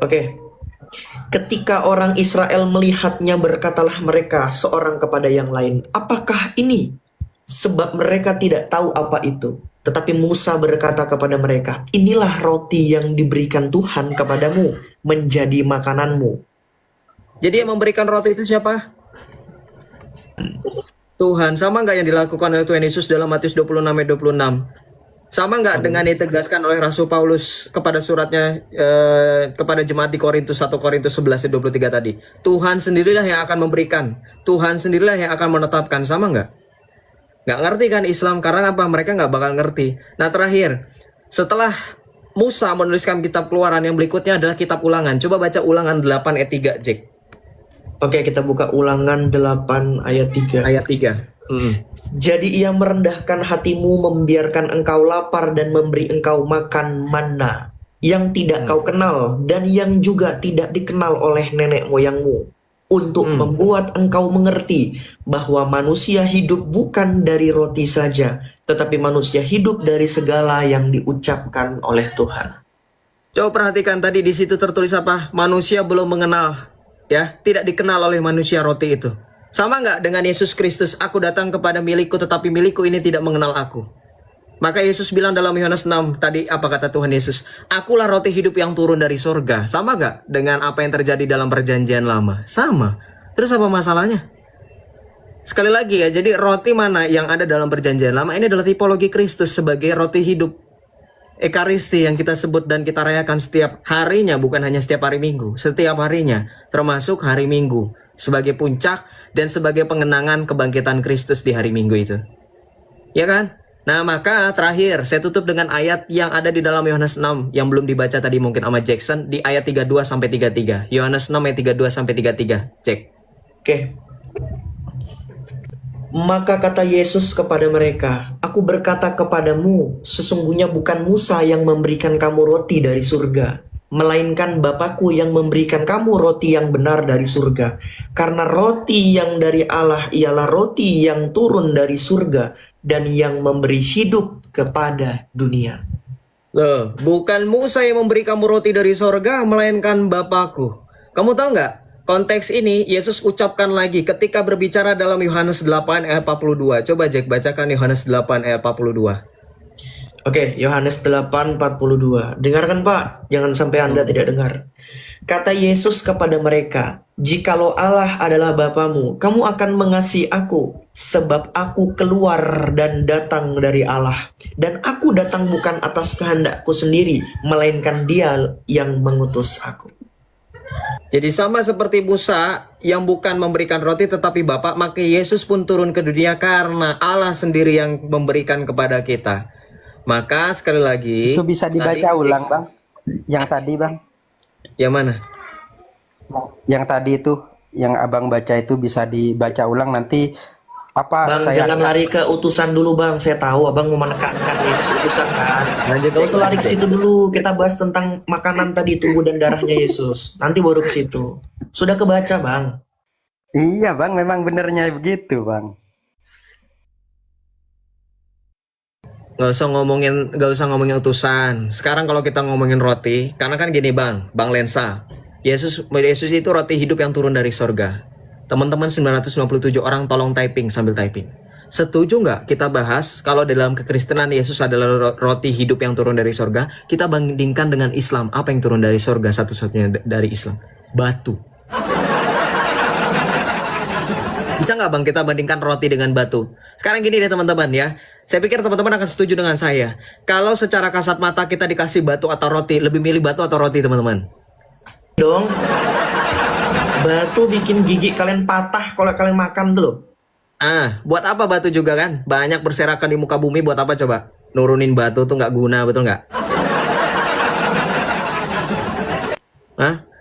Oke. Ketika orang Israel melihatnya, berkatalah mereka seorang kepada yang lain, apakah ini? Sebab mereka tidak tahu apa itu. Tetapi Musa berkata kepada mereka, inilah roti yang diberikan Tuhan kepadamu menjadi makananmu. Jadi yang memberikan roti itu siapa? Tuhan. Sama nggak yang dilakukan oleh Tuhan Yesus dalam Matius 26 ayat 26? Sama nggak dengan ditegaskan oleh Rasul Paulus kepada suratnya kepada jemaat di Korintus 1 Korintus 11 ayat 23 tadi? Tuhan sendirilah yang akan memberikan. Tuhan sendirilah yang akan menetapkan. Sama nggak? Nggak ngerti kan Islam, karena apa? Mereka nggak bakal ngerti. Nah terakhir, setelah Musa menuliskan kitab Keluaran, yang berikutnya adalah kitab Ulangan. Coba baca Ulangan 8 ayat 3, Jack. Oke, kita buka Ulangan 8 ayat 3. Ayat 3. Jadi ia merendahkan hatimu, membiarkan engkau lapar dan memberi engkau makan manna yang tidak kau kenal dan yang juga tidak dikenal oleh nenek moyangmu, untuk membuat engkau mengerti bahwa manusia hidup bukan dari roti saja, tetapi manusia hidup dari segala yang diucapkan oleh Tuhan. Coba perhatikan tadi di situ tertulis apa? Manusia belum mengenal, ya, tidak dikenal oleh manusia roti itu. Sama nggak dengan Yesus Kristus? Aku datang kepada milikku, tetapi milikku ini tidak mengenal aku. Maka Yesus bilang dalam Yohanes 6, tadi apa kata Tuhan Yesus? Akulah roti hidup yang turun dari sorga. Sama gak dengan apa yang terjadi dalam perjanjian lama? Sama. Terus apa masalahnya? Sekali lagi ya, jadi roti mana yang ada dalam perjanjian lama ini adalah tipologi Kristus sebagai roti hidup. Ekaristi yang kita sebut dan kita rayakan setiap harinya, bukan hanya setiap hari Minggu. Setiap harinya, termasuk hari Minggu. Sebagai puncak dan sebagai pengenangan kebangkitan Kristus di hari Minggu itu. Ya kan? Nah maka terakhir saya tutup dengan ayat yang ada di dalam Yohanes 6 yang belum dibaca tadi mungkin sama Jackson, di ayat 32 sampai 33. Yohanes 6 ayat 32 sampai 33. Cek. Oke. Maka kata Yesus kepada mereka, aku berkata kepadamu, sesungguhnya bukan Musa yang memberikan kamu roti dari surga, melainkan Bapakku yang memberikan kamu roti yang benar dari surga. Karena roti yang dari Allah ialah roti yang turun dari surga dan yang memberi hidup kepada dunia. Loh, bukan Musa yang memberi kamu roti dari sorga, melainkan Bapakku. Kamu tahu nggak? Konteks ini Yesus ucapkan lagi ketika berbicara dalam Yohanes 8 ayat 42. Coba Jack bacakan Yohanes 8 ayat 42. Oke, Yohanes 8:42. Dengarkan Pak, jangan sampai Anda tidak dengar. Kata Yesus kepada mereka, jikalau Allah adalah Bapamu, kamu akan mengasihi aku, sebab aku keluar dan datang dari Allah. Dan aku datang bukan atas kehendakku sendiri, melainkan Dia yang mengutus aku. Jadi sama seperti Musa yang bukan memberikan roti tetapi Bapa, maka Yesus pun turun ke dunia karena Allah sendiri yang memberikan kepada kita. Maka sekali lagi Itu bisa dibaca ulang, Bang. Yang tadi, Bang. Yang mana? Yang tadi itu, yang Abang baca itu bisa dibaca ulang nanti apa Bang, saya jangan lari ke utusan dulu Bang. Saya tahu Abang mau menekankan Yesus utusan kan. Lanjut, Gak usah lari ke situ dulu. Kita bahas tentang makanan tadi, tubuh dan darahnya Yesus. Nanti baru ke situ. Sudah kebaca Bang. Iya, Bang, memang benernya begitu, Bang. Gak usah ngomongin utusan. Sekarang kalau kita ngomongin roti, karena kan gini Bang Lensa. Yesus itu roti hidup yang turun dari sorga. Teman-teman 957 orang tolong typing sambil typing. Setuju nggak kita bahas kalau dalam kekristenan Yesus adalah roti hidup yang turun dari sorga? Kita bandingkan dengan Islam, apa yang turun dari sorga satu-satunya dari Islam? Batu. Bisa nggak Bang kita bandingkan roti dengan batu? Sekarang gini deh teman-teman ya. Saya pikir teman-teman akan setuju dengan saya. Kalau secara kasat mata kita dikasih batu atau roti, lebih milih batu atau roti teman-teman? Dong. Batu bikin gigi kalian patah kalau kalian makan tuh loh. Buat apa batu juga kan? Banyak berserakan di muka bumi, buat apa coba? Nurunin batu tuh nggak guna, betul nggak?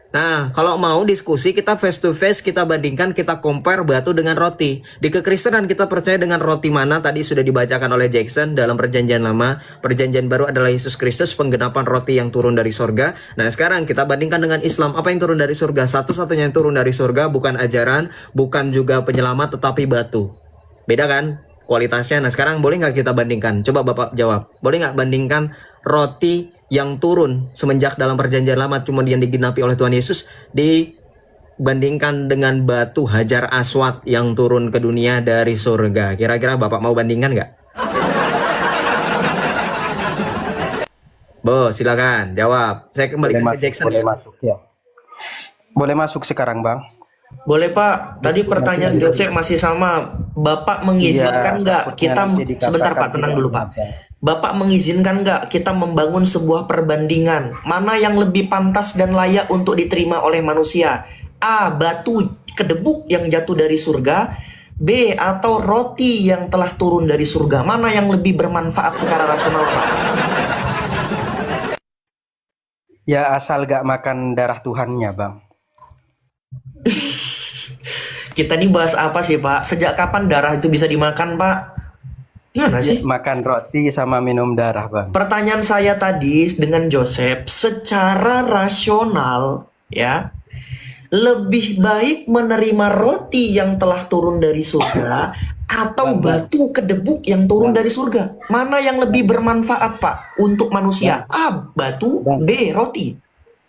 Nah, kalau mau diskusi kita face to face, kita bandingkan, kita compare batu dengan roti. Di kekristenan kita percaya dengan roti mana tadi sudah dibacakan oleh Jackson dalam perjanjian lama. Perjanjian baru adalah Yesus Kristus, penggenapan roti yang turun dari surga. Nah, sekarang kita bandingkan dengan Islam. Apa yang turun dari surga? Satu-satunya yang turun dari surga bukan ajaran, bukan juga penyelamat, tetapi batu. Beda kan kualitasnya? Nah, sekarang boleh nggak kita bandingkan? Coba Bapak jawab. Boleh nggak bandingkan roti yang turun semenjak dalam perjanjian lama cuma yang digenapi oleh Tuhan Yesus dibandingkan dengan batu Hajar Aswad yang turun ke dunia dari surga? Kira-kira Bapak mau bandingkan nggak? Bo, silakan jawab. Saya kembalikan ke Jackson. Boleh masuk ya. Boleh masuk sekarang, Bang. Boleh Pak, tadi pertanyaan Joseph masih sama. Bapak mengizinkan nggak kita, sebentar Pak, tenang dulu Pak. Bapak mengizinkan nggak kita membangun sebuah perbandingan mana yang lebih pantas dan layak untuk diterima oleh manusia? A. Batu kedebuk yang jatuh dari surga. B. Atau roti yang telah turun dari surga. Mana yang lebih bermanfaat secara rasional Pak? Ya asal gak makan darah Tuhannya, Bang. Kita ini bahas apa sih Pak? Sejak kapan darah itu bisa dimakan Pak? Gimana sih? Makan roti sama minum darah, Bang. Pertanyaan saya tadi dengan Joseph, secara rasional ya, lebih baik menerima roti yang telah turun dari surga atau batu kedebuk yang turun dari surga? Mana yang lebih bermanfaat Pak untuk manusia? A. Batu, B. Roti.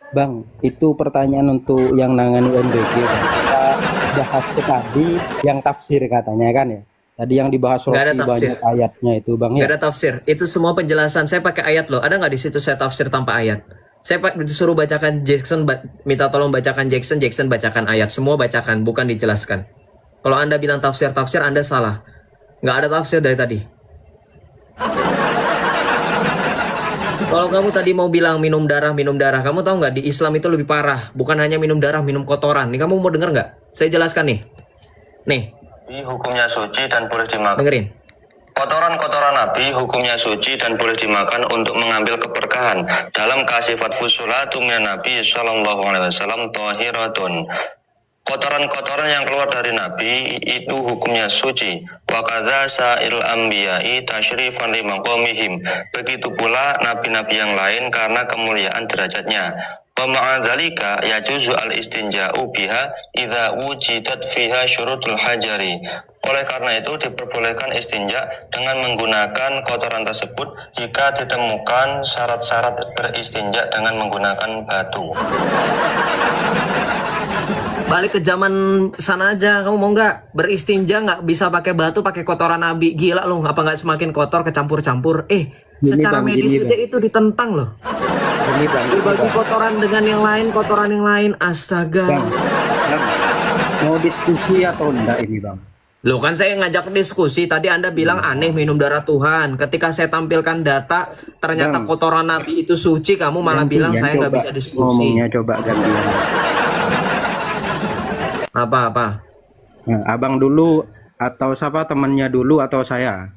Bang, itu pertanyaan untuk yang nangani MBG, Bang. Kita bahas ke tadi yang tafsir katanya kan ya. Tadi yang dibahas roti banyak ayatnya itu, Bang ya. Gak ada tafsir. Itu semua penjelasan. Saya pakai ayat loh. Ada nggak di situ saya tafsir tanpa ayat? Saya disuruh bacakan Jackson, minta tolong bacakan Jackson, Jackson bacakan ayat. Semua bacakan, bukan dijelaskan. Kalau Anda bilang tafsir, Anda salah. Nggak ada tafsir dari tadi. Kalau kamu tadi mau bilang minum darah, kamu tahu nggak di Islam itu lebih parah. Bukan hanya minum darah, minum kotoran. Nih kamu mau denger nggak? Saya jelaskan nih. Nih. Hukumnya suci dan boleh dimakan. Dengerin. Kotoran-kotoran Nabi hukumnya suci dan boleh dimakan untuk mengambil keberkahan. Dalam kasifat fusulatu minan Nabi sallallahu alaihi wasallam tahiratun. Kotoran-kotoran yang keluar dari Nabi itu hukumnya suci. Wa kadza sa'il anbiya'i tasyrifan li maqamihim. Begitu pula nabi-nabi yang lain karena kemuliaan derajatnya. Wa ma'adzalika yajuzu al-istinja'u biha idza wujidat fiha syurutul hajari. Oleh karena itu diperbolehkan istinja dengan menggunakan kotoran tersebut jika ditemukan syarat-syarat beristinja dengan menggunakan batu. Balik ke zaman sana aja, kamu mau nggak beristinja nggak bisa pakai batu, pakai kotoran Nabi? Gila loh, apa nggak semakin kotor kecampur-campur? Secara medis aja itu ditentang loh. Dibagi kotoran dengan yang lain, kotoran yang lain, astaga. Bang, mau diskusi atau enggak ini Bang? Loh kan saya ngajak diskusi, tadi Anda bilang aneh minum darah Tuhan. Ketika saya tampilkan data, ternyata kotoran Nabi itu suci, kamu malah bilang saya nggak bisa diskusi. Ngomongnya coba gantian. Apa? Nah, abang dulu atau siapa temannya dulu atau saya?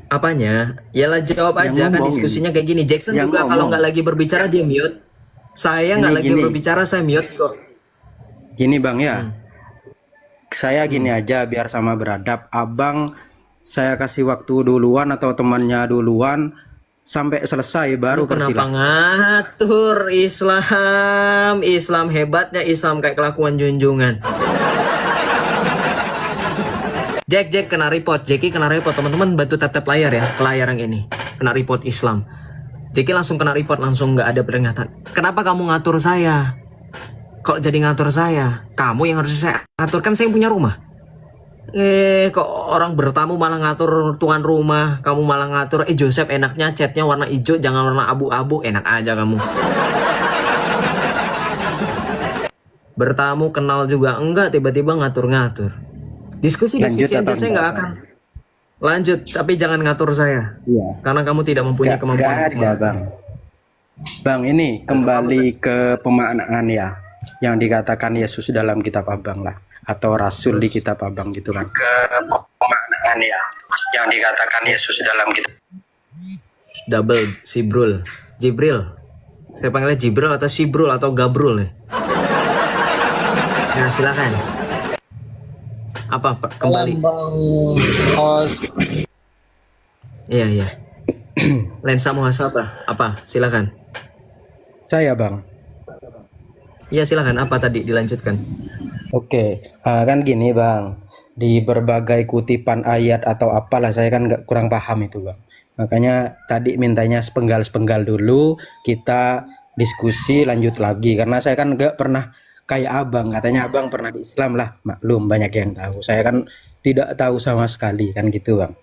Apanya? Yalah jawab aja kan diskusinya kayak gini. Jackson yang juga kalau nggak lagi berbicara dia mute. Saya nggak lagi berbicara saya mute kok. Gini Bang ya. Saya gini aja biar sama beradab. Abang saya kasih waktu duluan atau temannya duluan sampai selesai baru kenapa persilahkan. Ngatur Islam hebatnya Islam kayak kelakuan junjungan. Jack kena report, Jackie kena report, teman-teman bantu tap layar ya, ke layar yang ini kena report Islam. Jackie langsung kena report, langsung nggak ada peringatan. Kenapa kamu ngatur saya? Kok jadi ngatur saya? Kamu yang harus saya atur, kan saya punya rumah. Kok orang bertamu malah ngatur tuan rumah, kamu malah ngatur. Joseph enaknya catnya warna hijau, jangan warna abu-abu, enak aja kamu. Bertamu kenal juga enggak, tiba-tiba ngatur-ngatur. Diskusi aja saya nggak akan lanjut, tapi jangan ngatur saya. Iya. Karena kamu tidak mempunyai kemampuan. Gak ada Bang. Bang ini kembali ke pemaknaan ya, yang dikatakan Yesus dalam kitab Abang lah, atau Rasul di kitab Abang gitu kan. Ke pemaknaan ya, yang dikatakan Yesus dalam kitab. Double Jibril. Saya panggilnya Jibril atau Sibrul atau Gabrul nih. Nah, silakan. Apa Pak? Kembali. Bang host. Iya, iya. Lensa muhasabah. Apa? Silakan. Saya Bang. Iya, silakan. Apa tadi dilanjutkan? Oke, kan gini Bang, di berbagai kutipan ayat atau apalah saya kan nggak kurang paham itu Bang. Makanya tadi mintanya sepenggal-sepenggal dulu, kita diskusi lanjut lagi. Karena saya kan nggak pernah kayak Abang, katanya Abang pernah di Islam lah, maklum banyak yang tahu. Saya kan tidak tahu sama sekali kan gitu Bang.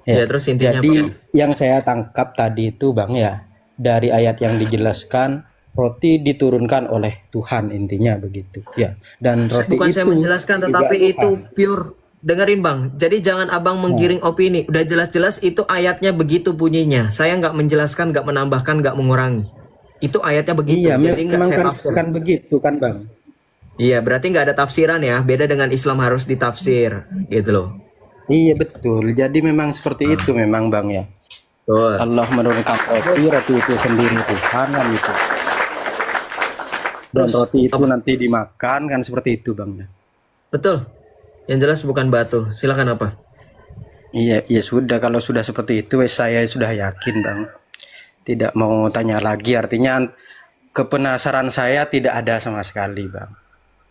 Ya, terus intinya Jadi apa? yang saya tangkap tadi itu Bang ya, dari ayat yang dijelaskan roti diturunkan oleh Tuhan intinya begitu ya. Dan roti Bukan itu saya menjelaskan, juga tetapi Tuhan. itu pure. Dengerin Bang, jadi jangan Abang menggiring opini. Udah jelas-jelas itu ayatnya begitu bunyinya. Saya nggak menjelaskan, nggak menambahkan, nggak mengurangi. Itu ayatnya begitu, Iya, jadi nggak memang saya kan, tafsir. kan begitu kan Bang. Iya, berarti nggak ada tafsiran ya. Beda dengan Islam harus ditafsir, gitu loh. Iya betul. Jadi memang seperti itu memang Bang ya. Betul. Allah menurunkan roti itu sendiri Tuhan kan itu. Dan Terus, roti itu nanti dimakan kan seperti itu Bang ya. Betul. Yang jelas bukan batu. Silakan apa? Iya, ya sudah kalau sudah seperti itu saya sudah yakin Bang. Tidak mau tanya lagi, artinya kepenasaran saya tidak ada sama sekali Bang.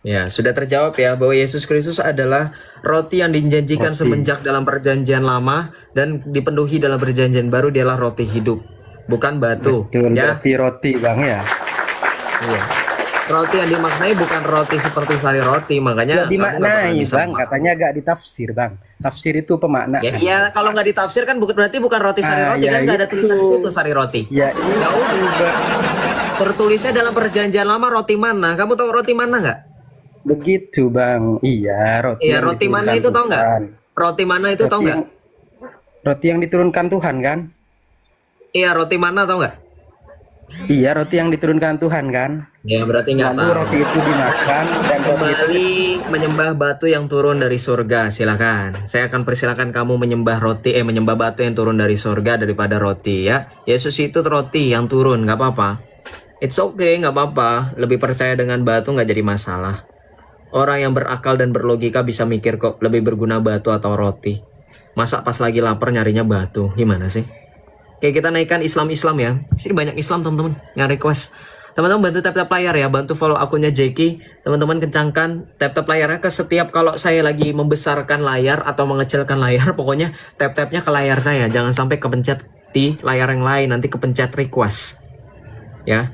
Ya, sudah terjawab ya bahwa Yesus Kristus adalah roti yang dijanjikan Roti. semenjak dalam perjanjian lama dan dipenuhi dalam perjanjian baru, dialah roti hidup, bukan batu. Betul, Ya, roti Bang ya. iya. Roti yang dimaknai bukan roti seperti sari roti, makanya Gak kamu nggak pernah dimaknai bisa Bang, memahami. katanya gak ditafsir Bang. Tafsir itu pemaknaan. Ya, iya, kalau nggak ditafsir kan berarti bukan roti sari roti, ya kan nggak ada itu. tulisan di situ sari roti. Ya Ya udah. itu Bang. Tertulisnya dalam perjanjian lama roti mana? Kamu tahu roti mana nggak? Begitu Bang. Iya, roti Iya, yang roti mana diturunkan itu tahu nggak? Tuhan. Roti mana itu tahu Roti nggak? yang- Roti yang diturunkan Tuhan kan? Iya, roti mana tahu nggak? Iya, roti yang diturunkan Tuhan kan? Ya, berarti nggak Lalu tahu. roti itu dimakan dan roti itu Kembali menyembah batu yang turun dari surga, silakan. Saya akan persilakan kamu menyembah menyembah batu yang turun dari surga daripada roti ya. Yesus itu roti yang turun, nggak apa-apa. It's okay, nggak apa-apa. Lebih percaya dengan batu nggak jadi masalah. Orang yang berakal dan berlogika bisa mikir kok lebih berguna batu atau roti. Masa pas lagi lapar nyarinya batu, gimana sih? Oke, kita naikkan Islam ya. Sini banyak Islam teman-teman yang request. Teman-teman bantu tap-tap layar ya, bantu follow akunnya Jeki. Teman-teman kencangkan tap-tap layarnya ke setiap kalau saya lagi membesarkan layar atau mengecilkan layar, pokoknya tap-tapnya ke layar saya. Jangan sampai kepencet di layar yang lain, nanti kepencet request. Ya.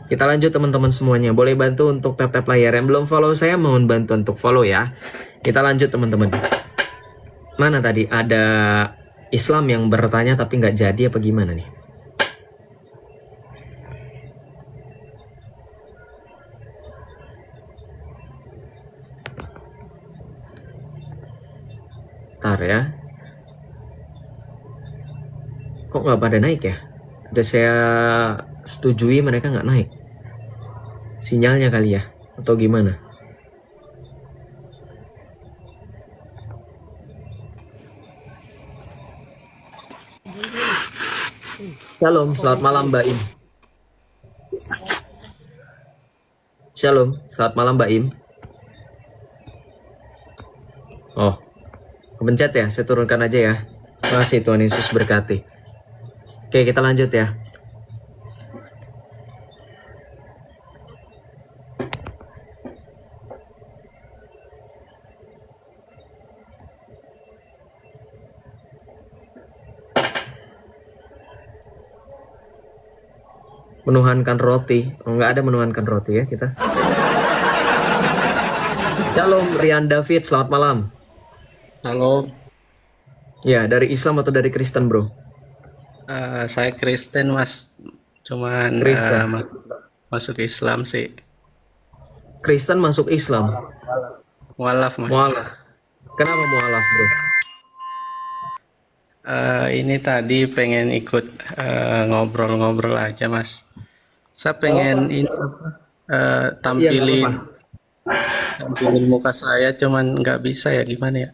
Kita lanjut teman-teman semuanya. Boleh bantu untuk tap-tap layar. Yang belum follow saya mohon bantu untuk follow ya. Kita lanjut teman-teman. Mana tadi ada Islam yang bertanya tapi nggak jadi apa gimana nih? Ntar ya. Kok nggak pada naik ya? Udah saya setujui mereka nggak naik. Sinyalnya kali ya? Atau gimana? Shalom, selamat malam Mbak Im. Shalom, selamat malam Mbak Im. Oh, kepencet ya? Saya turunkan aja ya. Terima kasih Tuhan Yesus berkati. Oke, kita lanjut ya. Menuhankan roti. Oh, nggak ada menuhankan roti ya kita. Shalom Rian David, selamat malam. Halo, Ya, dari Islam atau dari Kristen bro? saya Kristen Mas. Cuman Kristen. masuk Islam sih. Kristen masuk Islam. Mualaf Mas. Mualaf. Kenapa mualaf bro? Ini tadi pengen ikut ngobrol-ngobrol aja Mas. Saya pengen ini tampilin muka saya, cuman nggak bisa ya, gimana ya?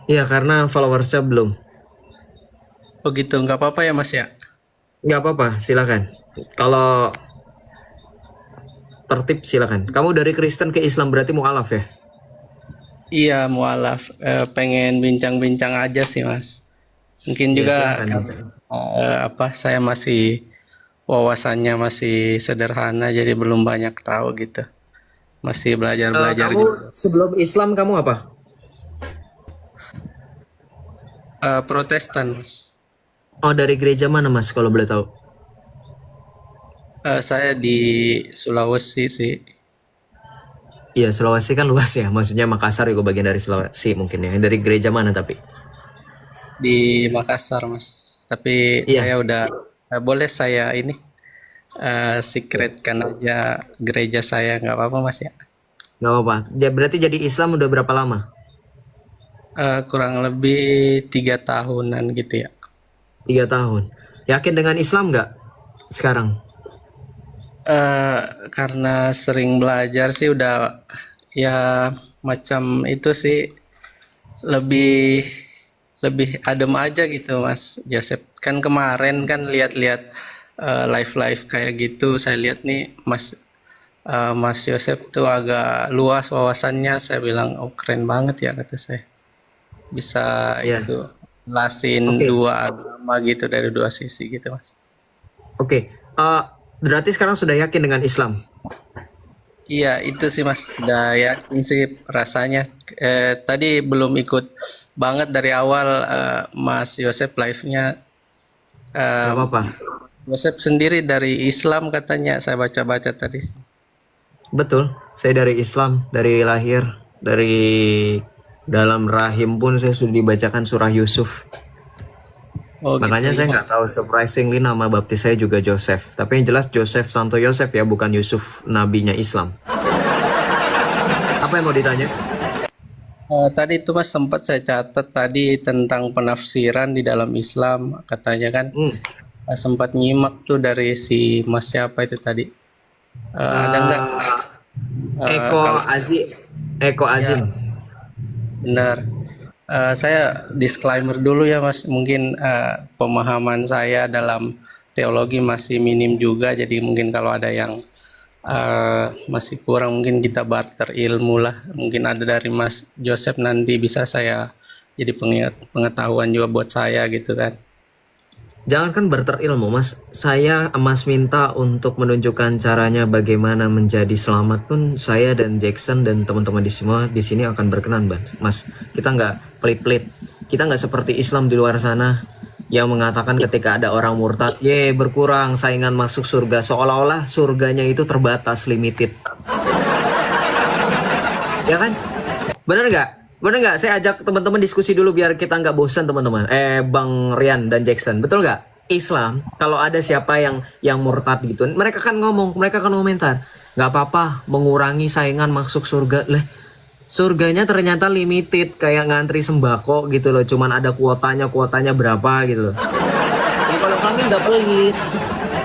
Iya, karena followersnya belum. Oh gitu, nggak apa-apa ya Mas ya? Nggak apa-apa, silakan. Kalau tertib silakan. Kamu dari Kristen ke Islam berarti mualaf ya? Iya, mualaf. Pengen bincang-bincang aja sih, Mas. Mungkin Ya juga silakan. saya masih wawasannya masih sederhana, jadi belum banyak tahu gitu. Masih belajar-belajar Kamu gitu. sebelum Islam kamu apa? Protestan, Mas. Oh, dari gereja mana Mas kalau boleh tahu? Saya di Sulawesi sih. Iya, Sulawesi kan luas ya. Maksudnya Makassar juga bagian dari Sulawesi mungkin ya. Dari gereja mana tapi? Di Makassar, Mas. Tapi Iya. saya udah boleh saya ini secretkan aja gereja saya, nggak apa-apa, Mas ya. Nggak apa-apa. Ya, berarti jadi Islam udah berapa lama? Kurang lebih 3 tahunan gitu ya. 3 tahun. Yakin dengan Islam nggak sekarang? Karena sering belajar sih udah ya macam itu sih, lebih lebih adem aja gitu Mas Joseph. Kan kemarin kan lihat-lihat live-live kayak gitu, saya lihat nih Mas Joseph tuh agak luas wawasannya. Saya bilang, oh keren banget ya, kata saya. Bisa Iya. itu jelasin Oke. dua agama gitu dari dua sisi gitu Mas. Oke. Berarti sekarang sudah yakin dengan Islam? Iya itu sih Mas, udah yakin sih rasanya. Tadi belum ikut banget dari awal Mas Yosef live-nya. Nggak apa-apa. Yosef sendiri dari Islam katanya, saya baca-baca tadi. Betul. Saya dari Islam, dari lahir, dari dalam rahim pun saya sudah dibacakan surah Yusuf. Oh Makanya gitu. saya nggak tahu, surprisingly nama baptis saya juga Joseph. Tapi yang jelas Joseph Santo Yosef ya, bukan Yusuf nabinya Islam. Apa yang mau ditanya? Tadi itu Mas sempat saya catat tadi tentang penafsiran di dalam Islam, katanya kan sempat nyimak tuh dari si Mas siapa itu tadi. Ada nggak? Eko Azim. Benar. Saya disclaimer dulu ya Mas, mungkin pemahaman saya dalam teologi masih minim juga, jadi mungkin kalau ada yang masih kurang mungkin kita barter ilmu lah. Mungkin ada dari Mas Joseph, nanti bisa saya jadi pengetahuan juga buat saya gitu kan. Jangankan barter ilmu, Mas. Mas minta untuk menunjukkan caranya bagaimana menjadi selamat pun saya dan Jackson dan teman-teman di sini akan berkenan, Mas. Kita nggak pelit-pelit. Kita nggak seperti Islam di luar sana yang mengatakan ketika ada orang murtad, berkurang saingan masuk surga, seolah-olah surganya itu terbatas, limited. Ya kan? Bener nggak? Bener nggak? Saya ajak teman-teman diskusi dulu biar kita nggak bosan, teman-teman. Bang Rian dan Jackson, betul nggak? Islam, kalau ada siapa yang murtad gitu, mereka kan komentar, nggak apa-apa mengurangi saingan masuk surga. Surganya ternyata limited, kayak ngantri sembako gitu loh, cuman ada kuotanya berapa gitu loh. Dan kalau kami nggak pelit,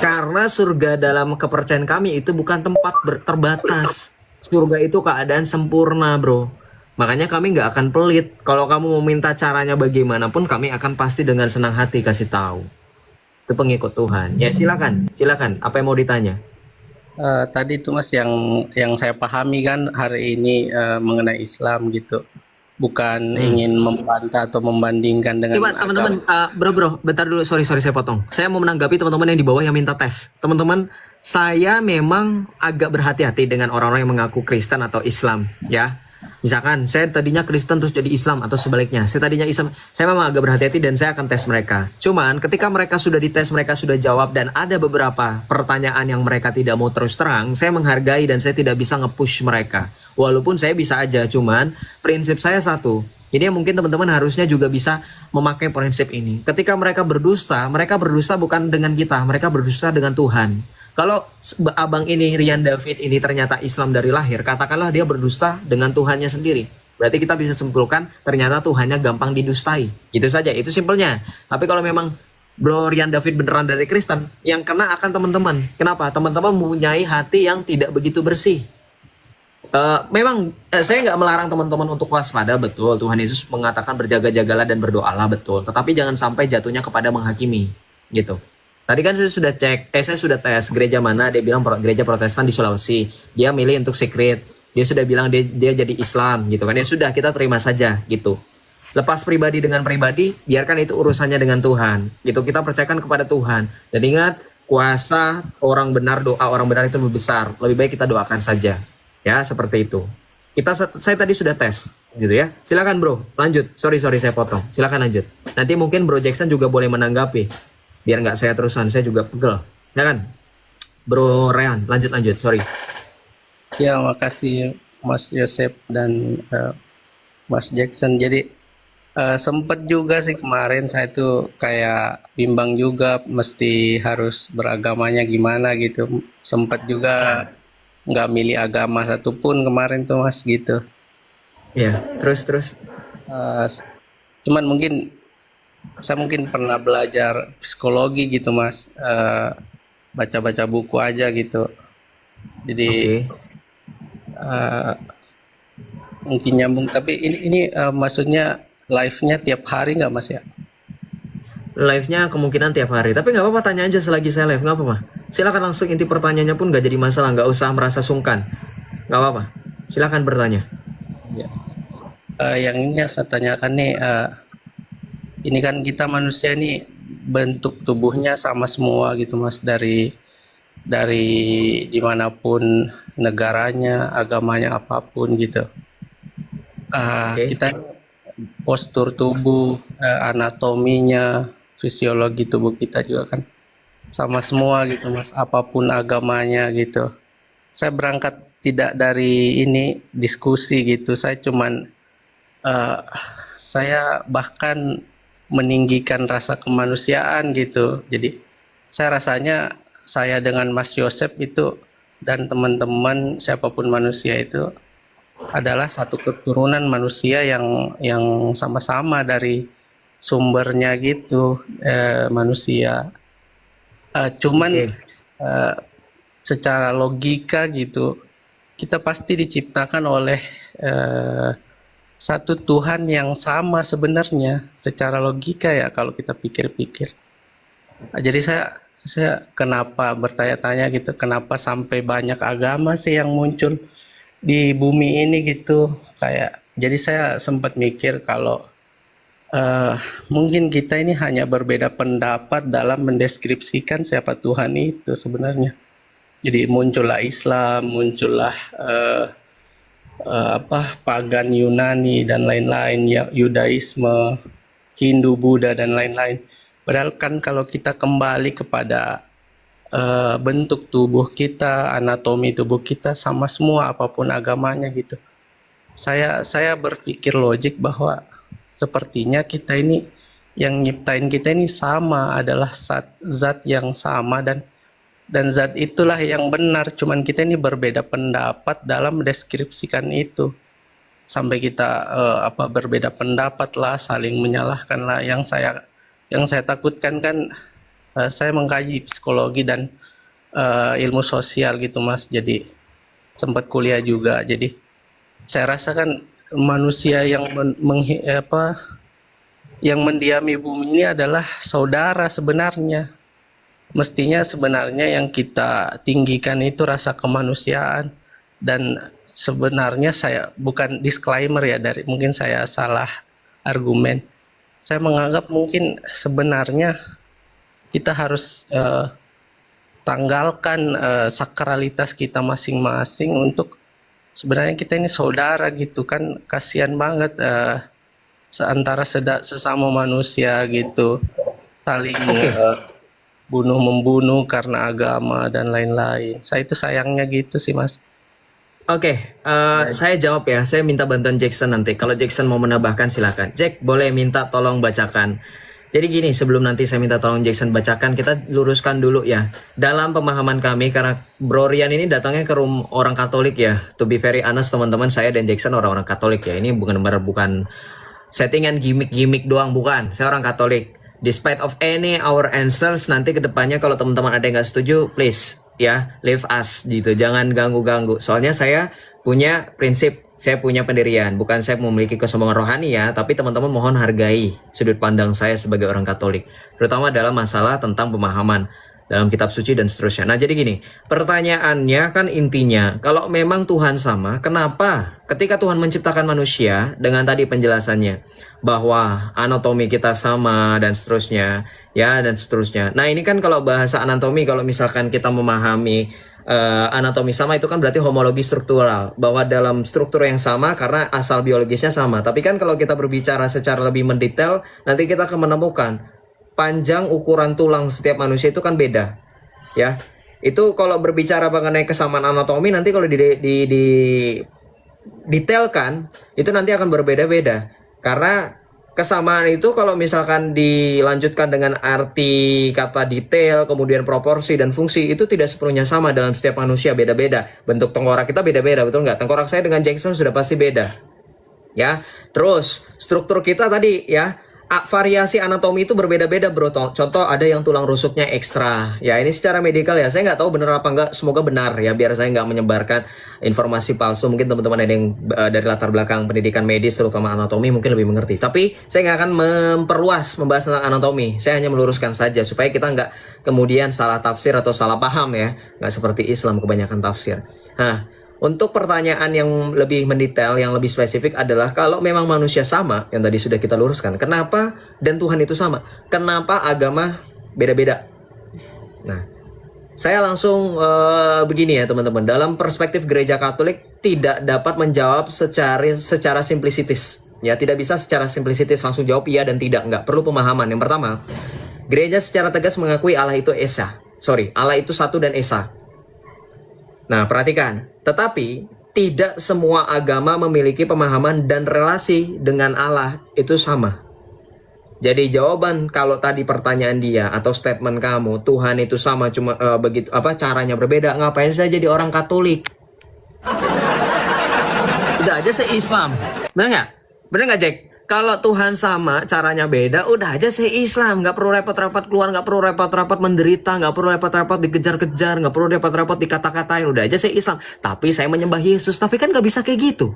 karena surga dalam kepercayaan kami itu bukan tempat terbatas. Surga itu keadaan sempurna, bro. Makanya kami nggak akan pelit. Kalau kamu mau minta caranya bagaimanapun, kami akan pasti dengan senang hati kasih tahu. Itu pengikut Tuhan. Ya silakan. Apa yang mau ditanya? Tadi itu Mas yang saya pahami kan hari ini mengenai Islam gitu, bukan ingin membantah atau membandingkan dengan Coba teman-teman, bro, bentar dulu, sorry saya potong. Saya mau menanggapi teman-teman yang di bawah yang minta tes. Teman-teman, saya memang agak berhati-hati dengan orang-orang yang mengaku Kristen atau Islam, ya. Misalkan saya tadinya Kristen terus jadi Islam atau sebaliknya. Saya tadinya Islam, saya memang agak berhati-hati dan saya akan tes mereka. Cuman ketika mereka sudah dites, mereka sudah jawab dan ada beberapa pertanyaan yang mereka tidak mau terus terang, saya menghargai dan saya tidak bisa nge-push mereka. Walaupun saya bisa aja, cuman prinsip saya satu. Jadi mungkin teman-teman harusnya juga bisa memakai prinsip ini. Ketika mereka berdusta bukan dengan kita, mereka berdusta dengan Tuhan. Kalau abang ini, Rian David ini ternyata Islam dari lahir, katakanlah dia berdusta dengan Tuhannya sendiri. Berarti kita bisa simpulkan ternyata Tuhannya gampang didustai. Gitu saja, itu simpelnya. Tapi kalau memang Bro Rian David beneran dari Kristen, yang kena akan teman-teman. Kenapa? Teman-teman mempunyai hati yang tidak begitu bersih. Memang saya nggak melarang teman-teman untuk waspada, betul. Tuhan Yesus mengatakan berjaga-jagalah dan berdoalah, betul. Tetapi jangan sampai jatuhnya kepada menghakimi, gitu. Tadi kan saya sudah cek, saya sudah tes gereja mana, dia bilang gereja Protestan di Sulawesi. Dia milih untuk secret. Dia sudah bilang dia jadi Islam gitu kan. Ya sudah, kita terima saja gitu. Lepas pribadi dengan pribadi, biarkan itu urusannya dengan Tuhan. Gitu, kita percayakan kepada Tuhan. Dan ingat, kuasa orang benar, doa orang benar itu lebih besar. Lebih baik kita doakan saja. Ya, seperti itu. Saya tadi sudah tes gitu ya. Silakan bro, lanjut. Sorry saya potong. Silakan lanjut. Nanti mungkin Bro Jackson juga boleh menanggapi. Biar nggak saya terusan, saya juga pegel. Ya kan? Bro Rehan, lanjut. Sorry. Ya, makasih Mas Yosef dan Mas Jackson. Jadi sempet juga sih kemarin saya tuh kayak bimbang juga mesti harus beragamanya gimana gitu. Sempet juga nggak milih agama satupun kemarin tuh Mas gitu. Ya, terus. Cuman saya mungkin pernah belajar psikologi gitu Mas, baca-baca buku aja gitu. Jadi mungkin nyambung. Tapi ini maksudnya live-nya tiap hari nggak Mas ya? Live-nya kemungkinan tiap hari. Tapi nggak apa-apa, tanya aja selagi saya live, nggak apa-apa. Silakan langsung, inti pertanyaannya pun nggak jadi masalah, nggak usah merasa sungkan. Nggak apa-apa. Silakan bertanya. Ya. Yang ini saya tanyakan nih, ini kan kita manusia nih bentuk tubuhnya sama semua gitu Mas, dari dimanapun negaranya, agamanya apapun gitu. Kita postur tubuh, anatominya, fisiologi tubuh kita juga kan sama semua gitu Mas, apapun agamanya gitu. Saya berangkat tidak dari ini diskusi gitu, saya cuman saya bahkan meninggikan rasa kemanusiaan gitu. Jadi saya rasanya saya dengan Mas Yosef itu dan teman-teman siapapun manusia itu adalah satu keturunan manusia yang sama-sama dari sumbernya gitu, manusia. Cuman secara logika gitu kita pasti diciptakan oleh satu Tuhan yang sama sebenarnya secara logika ya kalau kita pikir-pikir. Jadi saya kenapa bertanya-tanya gitu, kenapa sampai banyak agama sih yang muncul di bumi ini gitu. Kayak jadi saya sempat mikir kalau mungkin kita ini hanya berbeda pendapat dalam mendeskripsikan siapa Tuhan itu sebenarnya. Jadi muncullah Islam, muncullah pagan Yunani dan lain-lain, ya, Yudaisme, Hindu, Buddha dan lain-lain. Padahal kan kalau kita kembali kepada bentuk tubuh kita, anatomi tubuh kita sama semua apapun agamanya gitu. Saya berpikir logik bahwa sepertinya kita ini yang nyiptain kita ini sama, adalah zat yang sama dan zat itulah yang benar, cuman kita ini berbeda pendapat dalam mendeskripsikan itu. Sampai kita berbeda pendapat lah, saling menyalahkan lah. Yang saya takutkan kan, saya mengkaji psikologi dan ilmu sosial gitu Mas, jadi sempat kuliah juga. Jadi saya rasakan manusia yang yang mendiami bumi ini adalah saudara sebenarnya. Mestinya sebenarnya yang kita tinggikan itu rasa kemanusiaan. Dan sebenarnya saya bukan disclaimer ya, mungkin saya salah argumen. Saya menganggap mungkin sebenarnya kita harus tanggalkan sakralitas kita masing-masing untuk sebenarnya kita ini saudara gitu kan. Kasihan banget antara sesama manusia gitu saling bunuh-membunuh karena agama dan lain-lain. Saya itu sayangnya gitu sih Mas. Oke, saya jawab ya. Saya minta bantuan Jackson nanti. Kalau Jackson mau menambahkan silakan. Jack, boleh minta tolong bacakan. Jadi gini, sebelum nanti saya minta tolong Jackson bacakan, kita luruskan dulu ya. Dalam pemahaman kami, karena Bro Rian ini datangnya ke orang Katolik ya. To be very honest teman-teman, saya dan Jackson orang-orang Katolik ya. Ini bukan settingan gimmick doang, bukan. Saya orang Katolik. Despite of any our answers, nanti kedepannya kalau teman-teman ada yang nggak setuju, please ya leave us gitu, jangan ganggu-ganggu. Soalnya saya punya prinsip Saya punya pendirian, bukan saya memiliki kesombongan rohani ya, tapi teman-teman mohon hargai sudut pandang saya sebagai orang Katolik, terutama dalam masalah tentang pemahaman dalam kitab suci dan seterusnya. Nah, jadi gini, pertanyaannya kan intinya, kalau memang Tuhan sama, kenapa ketika Tuhan menciptakan manusia dengan tadi penjelasannya bahwa anatomi kita sama dan seterusnya, ya dan seterusnya. Nah, ini kan kalau bahasa anatomi, kalau misalkan kita memahami anatomi sama, itu kan berarti homologi struktural, bahwa dalam struktur yang sama karena asal biologisnya sama. Tapi kan kalau kita berbicara secara lebih mendetail, nanti kita akan menemukan panjang ukuran tulang setiap manusia itu kan beda, ya. Itu kalau berbicara mengenai kesamaan anatomi, nanti kalau detailkan itu nanti akan berbeda-beda, karena kesamaan itu kalau misalkan dilanjutkan dengan arti kata detail, kemudian proporsi dan fungsi, itu tidak sepenuhnya sama dalam setiap manusia, beda-beda. Bentuk tengkorak kita beda-beda, betul nggak? Tengkorak saya dengan Jackson sudah pasti beda, ya. Terus struktur kita tadi, ya, variasi anatomi itu berbeda-beda, bro. Contoh, ada yang tulang rusuknya ekstra. Ya, ini secara medikal ya. Saya nggak tahu benar apa enggak. Semoga benar ya, biar saya nggak menyebarkan informasi palsu. Mungkin teman-teman ada yang dari latar belakang pendidikan medis, terutama anatomi, mungkin lebih mengerti. Tapi saya nggak akan memperluas membahas tentang anatomi. Saya hanya meluruskan saja supaya kita nggak kemudian salah tafsir atau salah paham ya. Nggak seperti Islam kebanyakan tafsir. Nah, untuk pertanyaan yang lebih mendetail, yang lebih spesifik adalah kalau memang manusia sama, yang tadi sudah kita luruskan, kenapa dan Tuhan itu sama? Kenapa agama beda-beda? Nah, saya langsung begini ya teman-teman, dalam perspektif gereja Katolik tidak dapat menjawab secara simplisitis. Ya, tidak bisa secara simplisitis langsung jawab iya dan tidak, nggak perlu pemahaman. Yang pertama, gereja secara tegas mengakui Allah itu Esa. Allah itu satu dan Esa. Nah, perhatikan. Tetapi, tidak semua agama memiliki pemahaman dan relasi dengan Allah itu sama. Jadi jawaban kalau tadi pertanyaan dia atau statement kamu, Tuhan itu sama cuma begitu caranya berbeda, ngapain saya jadi orang Katolik? Udah aja saya Islam. Bener nggak? Bener nggak, Jack? Kalau Tuhan sama, caranya beda, udah aja saya Islam. Nggak perlu repot-repot keluar, nggak perlu repot-repot menderita, nggak perlu repot-repot dikejar-kejar, nggak perlu repot-repot dikata-katain. Udah aja saya Islam. Tapi saya menyembah Yesus. Tapi kan nggak bisa kayak gitu.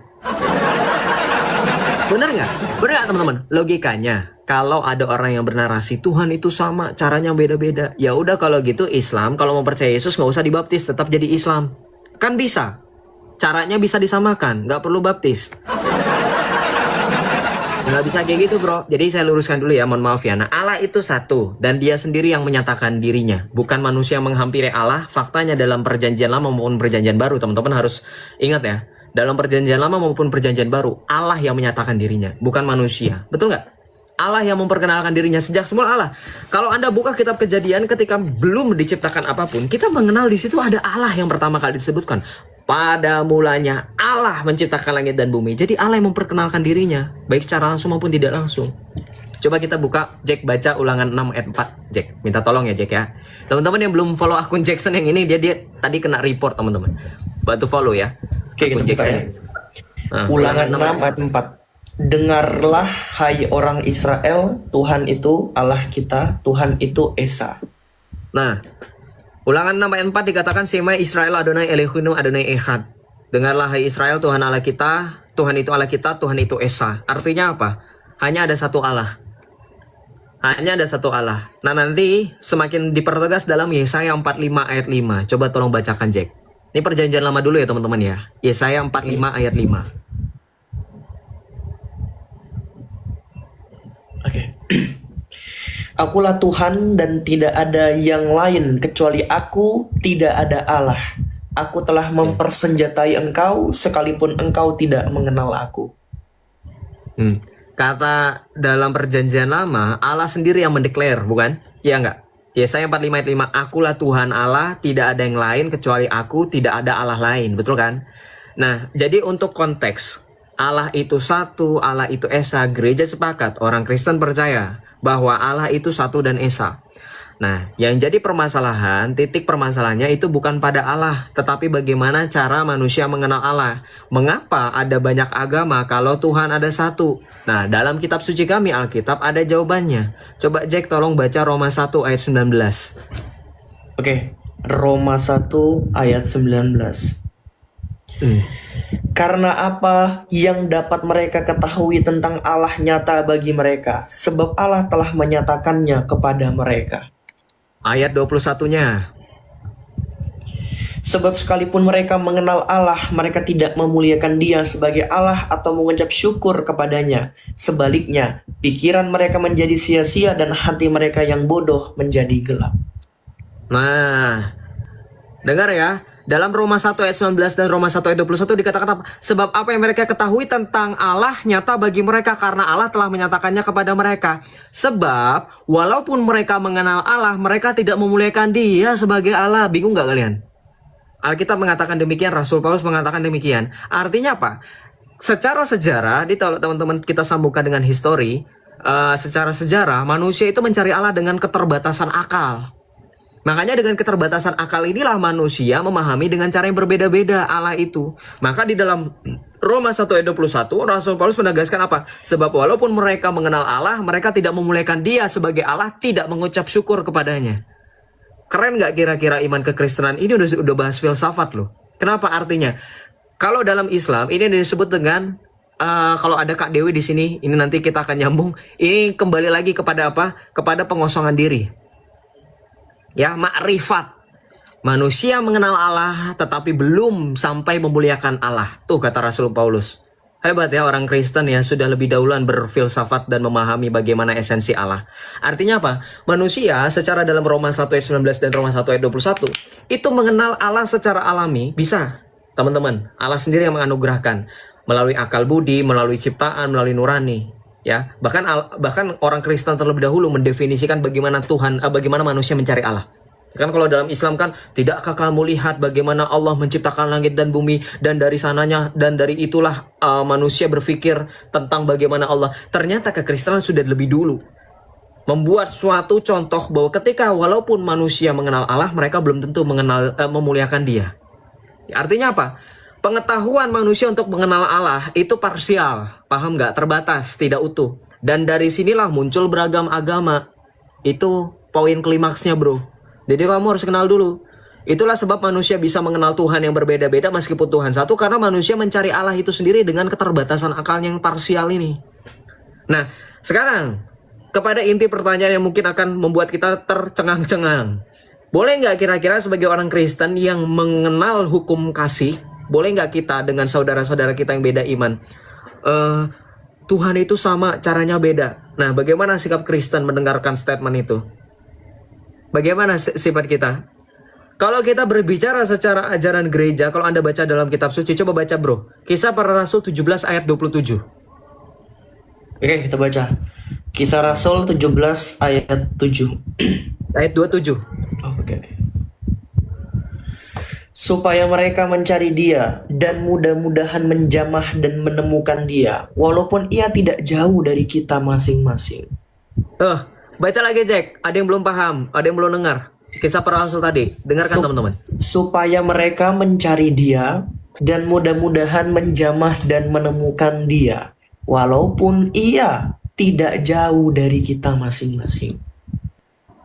Bener nggak? Bener nggak teman-teman? Logikanya, kalau ada orang yang bernarasi Tuhan itu sama, caranya beda-beda. Ya udah kalau gitu Islam, kalau mau percaya Yesus nggak usah dibaptis, tetap jadi Islam. Kan bisa. Caranya bisa disamakan, nggak perlu baptis. Nggak bisa kayak gitu, bro. Jadi saya luruskan dulu ya, mohon maaf ya. Nah, Allah itu satu dan dia sendiri yang menyatakan dirinya, bukan manusia yang menghampiri Allah. Faktanya dalam perjanjian lama maupun perjanjian baru, teman-teman harus ingat ya, dalam perjanjian lama maupun perjanjian baru, Allah yang menyatakan dirinya, bukan manusia. Betul nggak? Allah yang memperkenalkan dirinya sejak semula. Allah. Kalau Anda buka kitab Kejadian, ketika belum diciptakan apapun, kita mengenal di situ ada Allah yang pertama kali disebutkan. Pada mulanya Allah menciptakan langit dan bumi. Jadi Allah yang memperkenalkan dirinya, baik secara langsung maupun tidak langsung. Coba kita buka, Jack, baca Ulangan 6 ayat 4. Jack, minta tolong ya, Jack ya. Teman-teman yang belum follow akun Jackson yang ini, dia tadi kena report, teman-teman. Bantu follow ya. Oke, akun kita buka ya. Nah, Ulangan 6 ayat 4. Dengarlah hai orang Israel, Tuhan itu Allah kita, Tuhan itu Esa. Nah, Ulangan 6 ayat 4 dikatakan Shema Israel Adonai Elohinu Adonai Echad. Dengarlah hai Israel, Tuhan Allah kita, Tuhan itu Allah kita, Tuhan itu Esa. Artinya apa? Hanya ada satu Allah. Hanya ada satu Allah. Nah, nanti semakin dipertegas dalam Yesaya 45 ayat 5. Coba tolong bacakan, Jack. Ini perjanjian lama dulu ya teman-teman ya. Yesaya 45 ayat 5. Oke. Akulah Tuhan dan tidak ada yang lain kecuali aku, tidak ada Allah. Aku telah mempersenjatai engkau sekalipun engkau tidak mengenal aku. Kata dalam perjanjian lama, Allah sendiri yang mendeklar, bukan? Iya enggak? Yesaya 45 ayat 5, akulah Tuhan Allah, tidak ada yang lain kecuali aku, tidak ada Allah lain. Betul kan? Nah, jadi untuk konteks, Allah itu satu, Allah itu Esa, gereja sepakat, orang Kristen percaya bahwa Allah itu satu dan Esa. Nah, yang jadi permasalahan, titik permasalahannya itu bukan pada Allah, tetapi bagaimana cara manusia mengenal Allah. Mengapa ada banyak agama kalau Tuhan ada satu? Nah, dalam kitab suci kami, Alkitab, ada jawabannya. Coba Jack tolong baca Roma 1 ayat 19. Oke, Roma 1 ayat 19. Karena apa yang dapat mereka ketahui tentang Allah nyata bagi mereka, sebab Allah telah menyatakannya kepada mereka. Ayat 21-nya. Sebab sekalipun mereka mengenal Allah, mereka tidak memuliakan Dia sebagai Allah atau mengucap syukur kepadanya. Sebaliknya, pikiran mereka menjadi sia-sia dan hati mereka yang bodoh menjadi gelap. Nah, dengar ya. Dalam Roma 1 ayat 19 dan Roma 1 ayat 21 dikatakan apa? Sebab apa yang mereka ketahui tentang Allah nyata bagi mereka karena Allah telah menyatakannya kepada mereka. Sebab walaupun mereka mengenal Allah, mereka tidak memuliakan Dia sebagai Allah. Bingung gak kalian? Alkitab mengatakan demikian, Rasul Paulus mengatakan demikian. Artinya apa? Secara sejarah, kalau teman-teman kita sambungkan dengan histori, secara sejarah manusia itu mencari Allah dengan keterbatasan akal. Makanya dengan keterbatasan akal inilah manusia memahami dengan cara yang berbeda-beda Allah itu. Maka di dalam Roma 1 ayat 21, Rasul Paulus menegaskan apa? Sebab walaupun mereka mengenal Allah, mereka tidak memuliakan Dia sebagai Allah, tidak mengucap syukur kepadanya. Keren gak kira-kira iman kekristenan ini udah bahas filsafat loh. Kenapa artinya? Kalau dalam Islam ini disebut dengan kalau ada Kak Dewi di sini, ini nanti kita akan nyambung. Ini kembali lagi kepada apa? Kepada pengosongan diri. Ya, makrifat. Manusia mengenal Allah tetapi belum sampai memuliakan Allah. Tuh kata Rasul Paulus. Hebat ya orang Kristen ya, sudah lebih dahuluan berfilsafat dan memahami bagaimana esensi Allah. Artinya apa? Manusia secara dalam Roma 1 ayat 19 dan Roma 1 ayat 21 itu mengenal Allah secara alami. Bisa, teman-teman. Allah sendiri yang menganugerahkan melalui akal budi, melalui ciptaan, melalui nurani. Ya, bahkan orang Kristen terlebih dahulu mendefinisikan bagaimana bagaimana manusia mencari Allah. Kan kalau dalam Islam kan, tidakkah kamu lihat bagaimana Allah menciptakan langit dan bumi, dan dari sananya dan dari itulah manusia berpikir tentang bagaimana Allah. Ternyata kekristenan sudah lebih dulu membuat suatu contoh bahwa ketika walaupun manusia mengenal Allah, mereka belum tentu memuliakan Dia. Artinya apa? Pengetahuan manusia untuk mengenal Allah itu parsial, paham nggak? Terbatas, tidak utuh. Dan dari sinilah muncul beragam agama. Itu poin klimaksnya bro. Jadi kamu harus kenal dulu. Itulah sebab manusia bisa mengenal Tuhan yang berbeda-beda meskipun Tuhan satu, karena manusia mencari Allah itu sendiri dengan keterbatasan akalnya yang parsial ini. Nah, sekarang kepada inti pertanyaan yang mungkin akan membuat kita tercengang-cengang. Boleh nggak kira-kira sebagai orang Kristen yang mengenal hukum kasih, boleh nggak kita dengan saudara-saudara kita yang beda iman, Tuhan itu sama, caranya beda. Nah, bagaimana sikap Kristen mendengarkan statement itu? Bagaimana sifat kita? Kalau kita berbicara secara ajaran gereja, kalau Anda baca dalam kitab suci, coba baca bro. Kisah Para Rasul 17 ayat 27. Oke, kita baca. Kisah Rasul 17 ayat 7. Ayat 27. Oh, oke. Supaya mereka mencari Dia dan mudah-mudahan menjamah dan menemukan Dia, walaupun Ia tidak jauh dari kita masing-masing. Baca lagi Jack, ada yang belum paham, ada yang belum dengar. Kisah Para Rasul tadi, dengarkan teman-teman. Supaya mereka mencari Dia dan mudah-mudahan menjamah dan menemukan Dia, walaupun Ia tidak jauh dari kita masing-masing.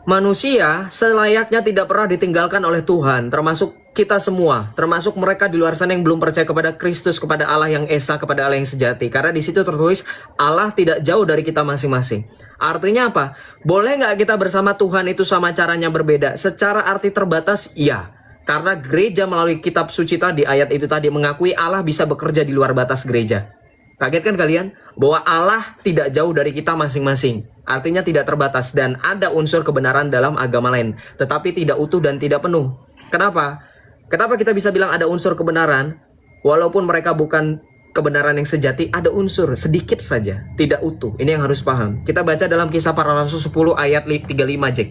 Manusia selayaknya tidak pernah ditinggalkan oleh Tuhan, termasuk kita semua, termasuk mereka di luar sana yang belum percaya kepada Kristus, kepada Allah yang esa, kepada Allah yang sejati. Karena di situ tertulis Allah tidak jauh dari kita masing-masing. Artinya apa? Boleh nggak kita bersama Tuhan itu sama caranya berbeda? Secara arti terbatas, iya. Karena gereja melalui kitab suci tadi, ayat itu tadi mengakui Allah bisa bekerja di luar batas gereja. Kaget kan kalian? Bahwa Allah tidak jauh dari kita masing-masing. Artinya tidak terbatas dan ada unsur kebenaran dalam agama lain, tetapi tidak utuh dan tidak penuh. Kenapa? Kenapa kita bisa bilang ada unsur kebenaran? Walaupun mereka bukan kebenaran yang sejati, ada unsur sedikit saja, tidak utuh. Ini yang harus paham. Kita baca dalam Kisah Para Rasul 10 ayat 35, Jack.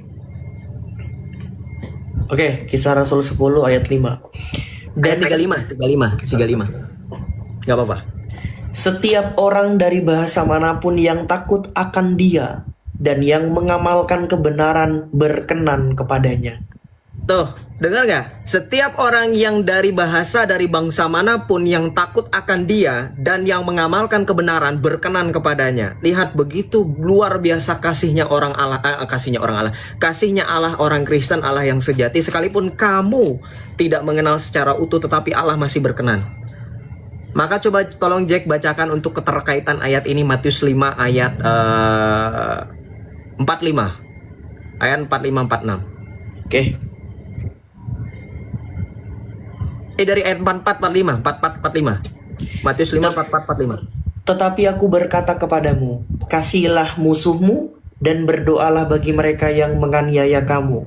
Oke, Kisah Rasul 10 ayat 5. Dan 35. Gak apa-apa. Setiap orang dari bahasa manapun yang takut akan Dia dan yang mengamalkan kebenaran berkenan kepadanya. Tuh, dengar gak? Setiap orang yang dari bahasa, dari bangsa manapun yang takut akan Dia dan yang mengamalkan kebenaran berkenan kepadanya. Lihat begitu luar biasa kasihnya Allah orang Kristen, Allah yang sejati. Sekalipun kamu tidak mengenal secara utuh, tetapi Allah masih berkenan. Maka coba tolong Jack bacakan untuk keterkaitan ayat ini Matius 5 ayat 45. Ayat 45 46. Oke. Dari ayat 44 45, 44 45. Matius 5 44 45. Tetapi aku berkata kepadamu, kasihilah musuhmu dan berdoalah bagi mereka yang menganiaya kamu.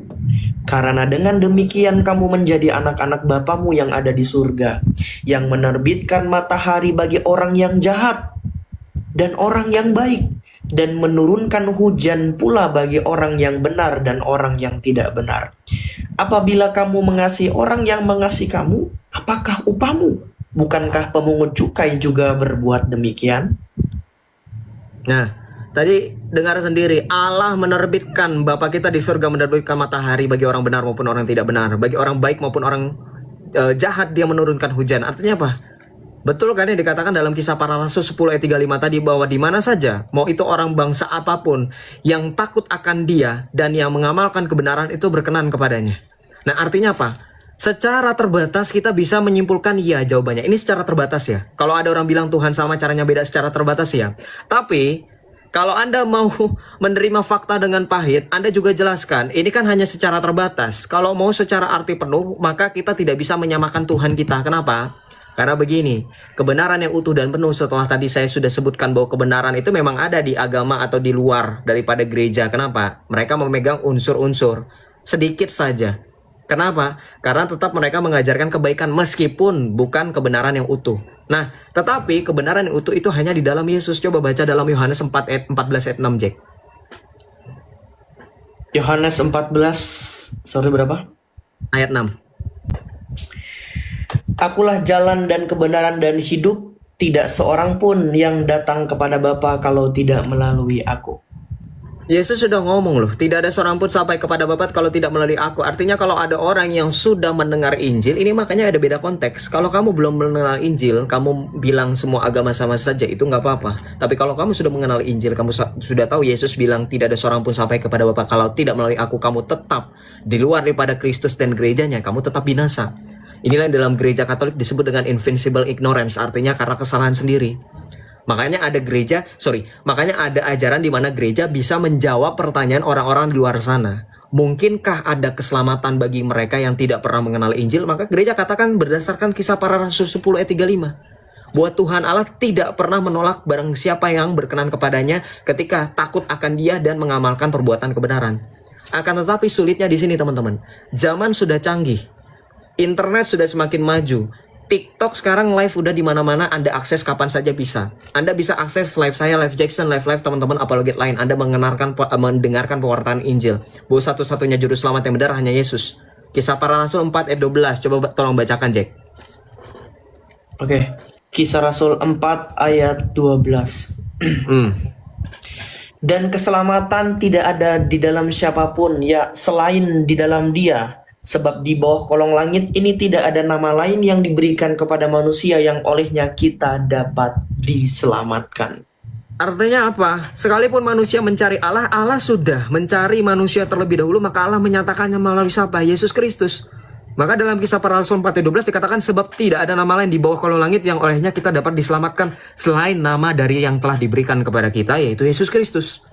Karena dengan demikian kamu menjadi anak-anak Bapamu yang ada di surga, yang menerbitkan matahari bagi orang yang jahat dan orang yang baik, dan menurunkan hujan pula bagi orang yang benar dan orang yang tidak benar. Apabila kamu mengasihi orang yang mengasihi kamu, apakah upahmu? Bukankah pemungut cukai juga berbuat demikian? Nah, tadi dengar sendiri, Allah menerbitkan, Bapa kita di surga menerbitkan matahari bagi orang benar maupun orang tidak benar, bagi orang baik maupun orang jahat dia menurunkan hujan. Artinya apa? Betul kan yang dikatakan dalam Kisah Para Rasul 10 ayat 35 tadi, bahwa di mana saja, mau itu orang bangsa apapun yang takut akan dia dan yang mengamalkan kebenaran itu berkenan kepadanya. Nah, artinya apa? Secara terbatas kita bisa menyimpulkan iya jawabannya. Ini secara terbatas ya. Kalau ada orang bilang Tuhan sama caranya beda, secara terbatas ya. Tapi kalau Anda mau menerima fakta dengan pahit, Anda juga jelaskan, ini kan hanya secara terbatas. Kalau mau secara arti penuh, maka kita tidak bisa menyamakan Tuhan kita. Kenapa? Karena begini, kebenaran yang utuh dan penuh setelah tadi saya sudah sebutkan bahwa kebenaran itu memang ada di agama atau di luar daripada gereja. Kenapa? Mereka memegang unsur-unsur sedikit saja. Kenapa? Karena tetap mereka mengajarkan kebaikan meskipun bukan kebenaran yang utuh. Nah, tetapi kebenaran yang utuh itu hanya di dalam Yesus. Coba baca dalam Yohanes 4 ayat 14 ayat 6, Jack. Yohanes 14, sorry berapa? Ayat 6. Akulah jalan dan kebenaran dan hidup, tidak seorang pun yang datang kepada Bapa kalau tidak melalui aku. Yesus sudah ngomong loh, tidak ada seorang pun sampai kepada Bapa kalau tidak melalui aku. Artinya kalau ada orang yang sudah mendengar Injil, ini makanya ada beda konteks. Kalau kamu belum mengenal Injil, kamu bilang semua agama sama saja, itu nggak apa-apa. Tapi kalau kamu sudah mengenal Injil, kamu sudah tahu Yesus bilang tidak ada seorang pun sampai kepada Bapa kalau tidak melalui aku, kamu tetap di luar daripada Kristus dan gerejanya, kamu tetap binasa. Inilah yang dalam gereja Katolik disebut dengan invincible ignorance, artinya karena kesalahan sendiri. Makanya ada makanya ada ajaran di mana gereja bisa menjawab pertanyaan orang-orang di luar sana. Mungkinkah ada keselamatan bagi mereka yang tidak pernah mengenal Injil? Maka gereja katakan berdasarkan Kisah Para Rasul 10 ayat 35. Bahwa Tuhan Allah tidak pernah menolak barang siapa yang berkenan kepadanya ketika takut akan dia dan mengamalkan perbuatan kebenaran. Akan tetapi sulitnya di sini teman-teman. Zaman sudah canggih. Internet sudah semakin maju. TikTok sekarang live udah di mana-mana, Anda akses kapan saja bisa. Anda bisa akses live saya, live Jackson, live teman-teman apologet lain. Anda mendengarkan pewartaan Injil. Bahwa satu-satunya juru selamat yang benar hanya Yesus. Kisah Para Rasul 4 ayat 12. Coba tolong bacakan, Jack. Oke. Kisah Rasul 4 ayat 12. Dan keselamatan tidak ada di dalam siapapun ya selain di dalam Dia. Sebab di bawah kolong langit ini tidak ada nama lain yang diberikan kepada manusia yang olehnya kita dapat diselamatkan. Artinya apa? Sekalipun manusia mencari Allah, Allah sudah mencari manusia terlebih dahulu, maka Allah menyatakannya melalui siapa? Yesus Kristus. Maka dalam Kisah Para Rasul 4:12 dikatakan sebab tidak ada nama lain di bawah kolong langit yang olehnya kita dapat diselamatkan selain nama dari yang telah diberikan kepada kita, yaitu Yesus Kristus.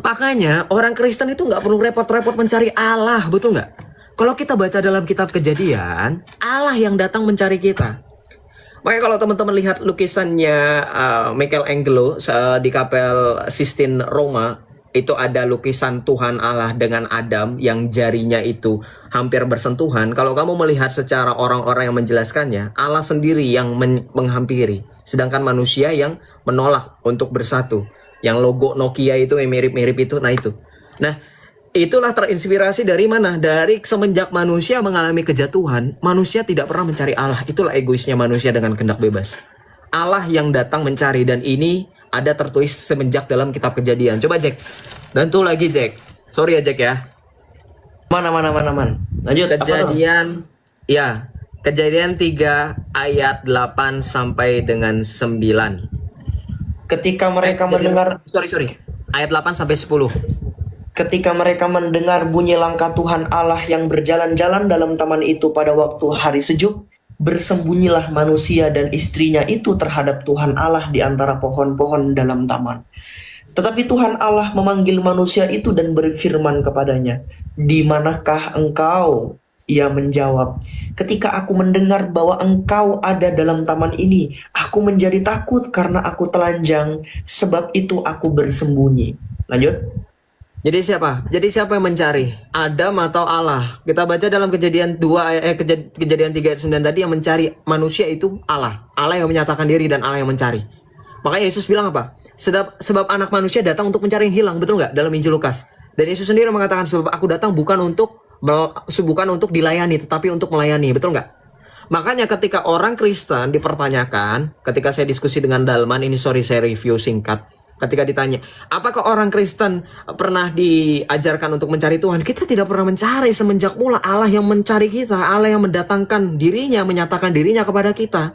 Makanya orang Kristen itu nggak perlu repot-repot mencari Allah, betul nggak? Kalau kita baca dalam kitab Kejadian, Allah yang datang mencari kita. Makanya kalau teman-teman lihat lukisannya Michelangelo di Kapel Sistine Roma, itu ada lukisan Tuhan Allah dengan Adam yang jarinya itu hampir bersentuhan. Kalau kamu melihat secara orang-orang yang menjelaskannya, Allah sendiri yang menghampiri, sedangkan manusia yang menolak untuk bersatu. Yang logo Nokia itu yang mirip-mirip itu, nah itu. Nah, itulah terinspirasi dari mana? Dari semenjak manusia mengalami kejatuhan, manusia tidak pernah mencari Allah. Itulah egoisnya manusia dengan kehendak bebas. Allah yang datang mencari, dan ini ada tertulis semenjak dalam kitab Kejadian. Coba Jack, bantu lagi Jack. Sorry ya Jack ya. Man. Lanjut. Kejadian, ya. Kejadian 3 ayat 8 sampai dengan 9. Ketika mereka mendengar Ayat 8 sampai 10. Ketika mereka mendengar bunyi langkah Tuhan Allah yang berjalan-jalan dalam taman itu pada waktu hari sejuk, bersembunyilah manusia dan istrinya itu terhadap Tuhan Allah di antara pohon-pohon dalam taman. Tetapi Tuhan Allah memanggil manusia itu dan berfirman kepadanya, "Di manakah engkau?" Ia menjawab, "Ketika aku mendengar bahwa engkau ada dalam taman ini, aku menjadi takut karena aku telanjang, sebab itu aku bersembunyi." Lanjut. Jadi siapa? Jadi siapa yang mencari? Adam atau Allah? Kita baca dalam Kejadian 2 Kejadian 3 ayat 9 tadi, yang mencari manusia itu Allah. Allah yang menyatakan diri dan Allah yang mencari. Makanya Yesus bilang apa? Sebab anak manusia datang untuk mencari yang hilang, betul nggak? Dalam Injil Lukas. Dan Yesus sendiri mengatakan, sebab aku datang bukan untuk dilayani, tetapi untuk melayani, betul nggak? Makanya ketika orang Kristen dipertanyakan, ketika saya diskusi dengan Dalman, ini saya review singkat. Ketika ditanya, apakah orang Kristen pernah diajarkan untuk mencari Tuhan? Kita tidak pernah mencari, semenjak mula Allah yang mencari kita, Allah yang mendatangkan dirinya, menyatakan dirinya kepada kita.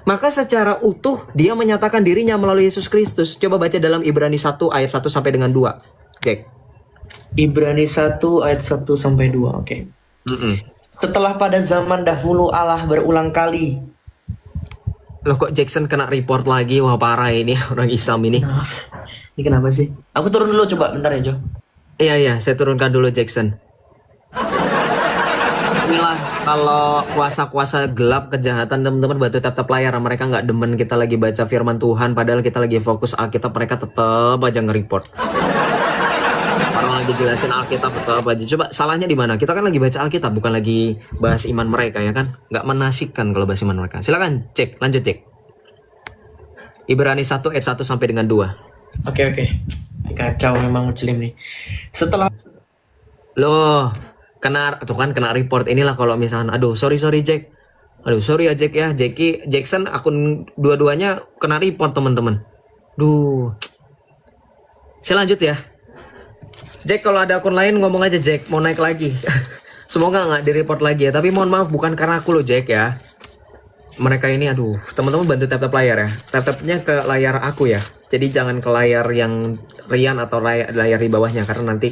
Maka secara utuh dia menyatakan dirinya melalui Yesus Kristus. Coba baca dalam Ibrani 1 ayat 1 sampai dengan 2. Cek. Ibrani 1 ayat 1 sampai 2. Oke. Setelah pada zaman dahulu Allah berulang kali. Loh, kok Jackson kena report lagi? Wah, parah ini orang Islam ini. Nah, ini kenapa sih? Aku turun dulu coba bentar ya, Jo. Iya, saya turunkan dulu Jackson. Inilah kalau kuasa-kuasa gelap kejahatan, teman-teman, batu tap-tap layar. Mereka nggak demen kita lagi baca firman Tuhan, padahal kita lagi fokus Alkitab, mereka tetap aja nge-report. Orang lagi jelasin Alkitab tetap aja. Coba salahnya di mana? Kita kan lagi baca Alkitab, bukan lagi bahas iman mereka, ya kan? Nggak menasihkan kalau bahas iman mereka. Silakan cek, lanjut cek. Ibrani 1 ayat 1 sampai dengan 2. Oke. Kacau memang Muslim nih. Setelah Loh, kena report. Inilah kalau misalkan, aduh sorry Jack, aduh sorry ya Jack ya, Jackson akun dua-duanya kena report teman-teman. Saya lanjut ya. Jack, kalau ada akun lain ngomong aja Jack, mau naik lagi. Semoga nggak di-report lagi ya. Tapi mohon maaf, bukan karena aku loh Jack ya. Mereka ini, aduh, teman-teman bantu tap-tap layar ya. Tap-tapnya ke layar aku ya. Jadi jangan ke layar yang Rian atau layar di bawahnya, karena nanti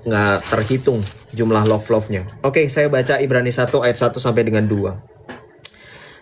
nggak terhitung jumlah love-nya. Oke, saya baca Ibrani 1 ayat 1 sampai dengan 2.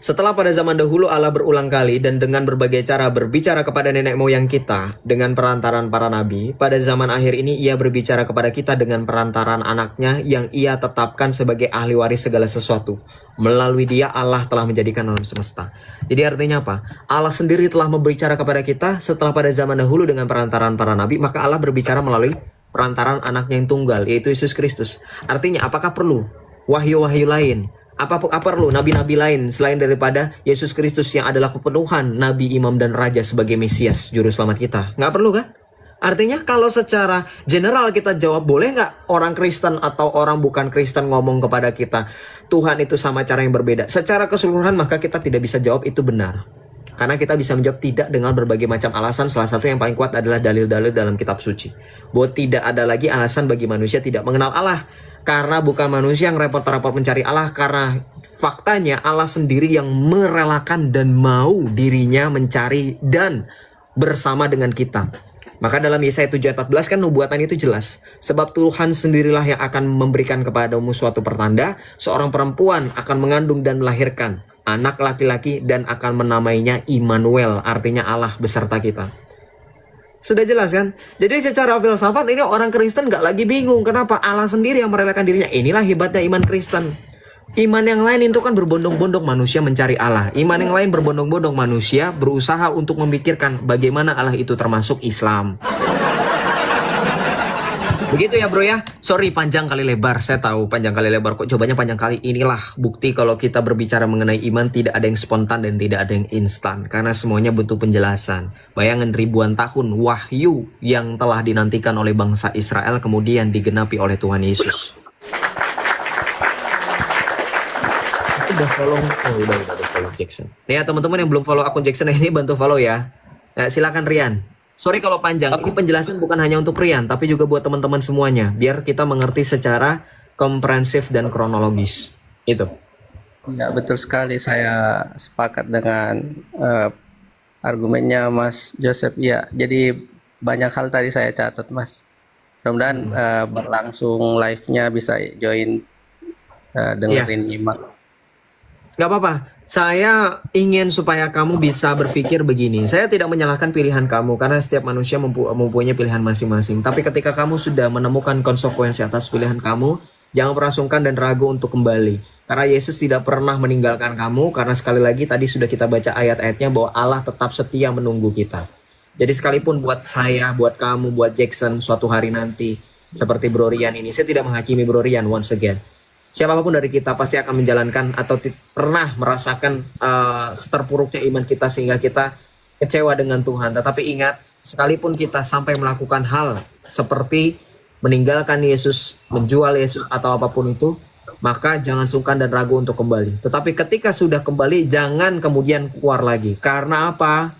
Setelah pada zaman dahulu Allah berulang kali dan dengan berbagai cara berbicara kepada nenek moyang kita dengan perantaran para nabi, pada zaman akhir ini ia berbicara kepada kita dengan perantaran anaknya yang ia tetapkan sebagai ahli waris segala sesuatu. Melalui dia Allah telah menjadikan alam semesta. Jadi artinya apa? Allah sendiri telah berbicara kepada kita setelah pada zaman dahulu dengan perantaran para nabi, maka Allah berbicara melalui perantaran anaknya yang tunggal, yaitu Yesus Kristus. Artinya apakah perlu wahyu-wahyu lain? Apa perlu nabi-nabi lain selain daripada Yesus Kristus yang adalah kepenuhan nabi, imam, dan raja sebagai Mesias, juru selamat kita? Nggak perlu kan? Artinya kalau secara general kita jawab, boleh nggak orang Kristen atau orang bukan Kristen ngomong kepada kita Tuhan itu sama cara yang berbeda? Secara keseluruhan maka kita tidak bisa jawab itu benar. Karena kita bisa menjawab tidak dengan berbagai macam alasan. Salah satu yang paling kuat adalah dalil-dalil dalam kitab suci. Bahwa tidak ada lagi alasan bagi manusia tidak mengenal Allah. Karena bukan manusia yang repot-repot mencari Allah. Karena faktanya Allah sendiri yang merelakan dan mau dirinya mencari dan bersama dengan kita. Maka dalam Yesaya 7:14 kan nubuatan itu jelas. Sebab Tuhan sendirilah yang akan memberikan kepadamu suatu pertanda. Seorang perempuan akan mengandung dan melahirkan anak laki-laki dan akan menamainya Immanuel. Artinya Allah beserta kita. Sudah jelas kan? Jadi secara filsafat ini orang Kristen gak lagi bingung. Kenapa? Allah sendiri yang merelakan dirinya. Inilah hebatnya iman Kristen. Iman yang lain itu kan berbondong-bondong manusia mencari Allah. Iman yang lain berbondong-bondong manusia berusaha untuk memikirkan bagaimana Allah itu termasuk Islam. Begitu ya bro ya. Sorry panjang kali lebar. Saya tahu panjang kali lebar. Kok jawabannya panjang kali. Inilah bukti kalau kita berbicara mengenai iman tidak ada yang spontan dan tidak ada yang instan. Karena semuanya butuh penjelasan. Bayangin ribuan tahun wahyu yang telah dinantikan oleh bangsa Israel kemudian digenapi oleh Tuhan Yesus. Udah follow. Oh udah follow Jackson. Nih ya teman-teman yang belum follow akun Jackson ini bantu follow ya. Nah, silakan Rian. Sorry kalau panjang, ini penjelasan bukan hanya untuk Rian, tapi juga buat teman-teman semuanya, biar kita mengerti secara komprehensif dan kronologis. Itu. Ya betul sekali, saya sepakat dengan argumennya Mas Joseph. Ya, jadi banyak hal tadi saya catat Mas. Mudah-mudahan berlangsung live-nya bisa join dengerin Imam. Gak apa-apa. Saya ingin supaya kamu bisa berpikir begini. Saya tidak menyalahkan pilihan kamu karena setiap manusia mempunyai pilihan masing-masing. Tapi ketika kamu sudah menemukan konsekuensi atas pilihan kamu, jangan pernah sungkan dan ragu untuk kembali. Karena Yesus tidak pernah meninggalkan kamu. Karena sekali lagi tadi sudah kita baca ayat-ayatnya bahwa Allah tetap setia menunggu kita. Jadi sekalipun buat saya, buat kamu, buat Jackson suatu hari nanti seperti Bro Rian ini, saya tidak menghakimi Bro Rian once again. Siapapun dari kita pasti akan menjalankan atau pernah merasakan seterpuruknya iman kita sehingga kita kecewa dengan Tuhan. Tetapi ingat, sekalipun kita sampai melakukan hal seperti meninggalkan Yesus, menjual Yesus atau apapun itu, maka jangan sungkan dan ragu untuk kembali. Tetapi ketika sudah kembali, jangan kemudian keluar lagi. Karena apa?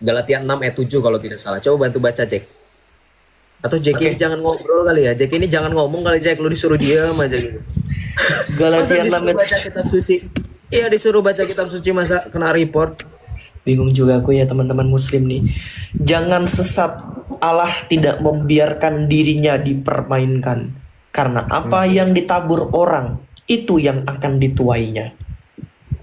Galatia 6 ayat 7 kalau tidak salah. Coba bantu baca, Jack. Atau Jack ini jangan ngobrol kali ya. Jack ini jangan ngomong kali, Jack. Lu disuruh diam aja gitu. Galatia Masa 6 disuruh baca kitab suci? Iya, disuruh baca kitab suci, masa kena report? Bingung juga aku ya teman-teman muslim nih. Jangan sesat, Allah tidak membiarkan dirinya dipermainkan. Karena apa yang ditabur orang, itu yang akan dituainya.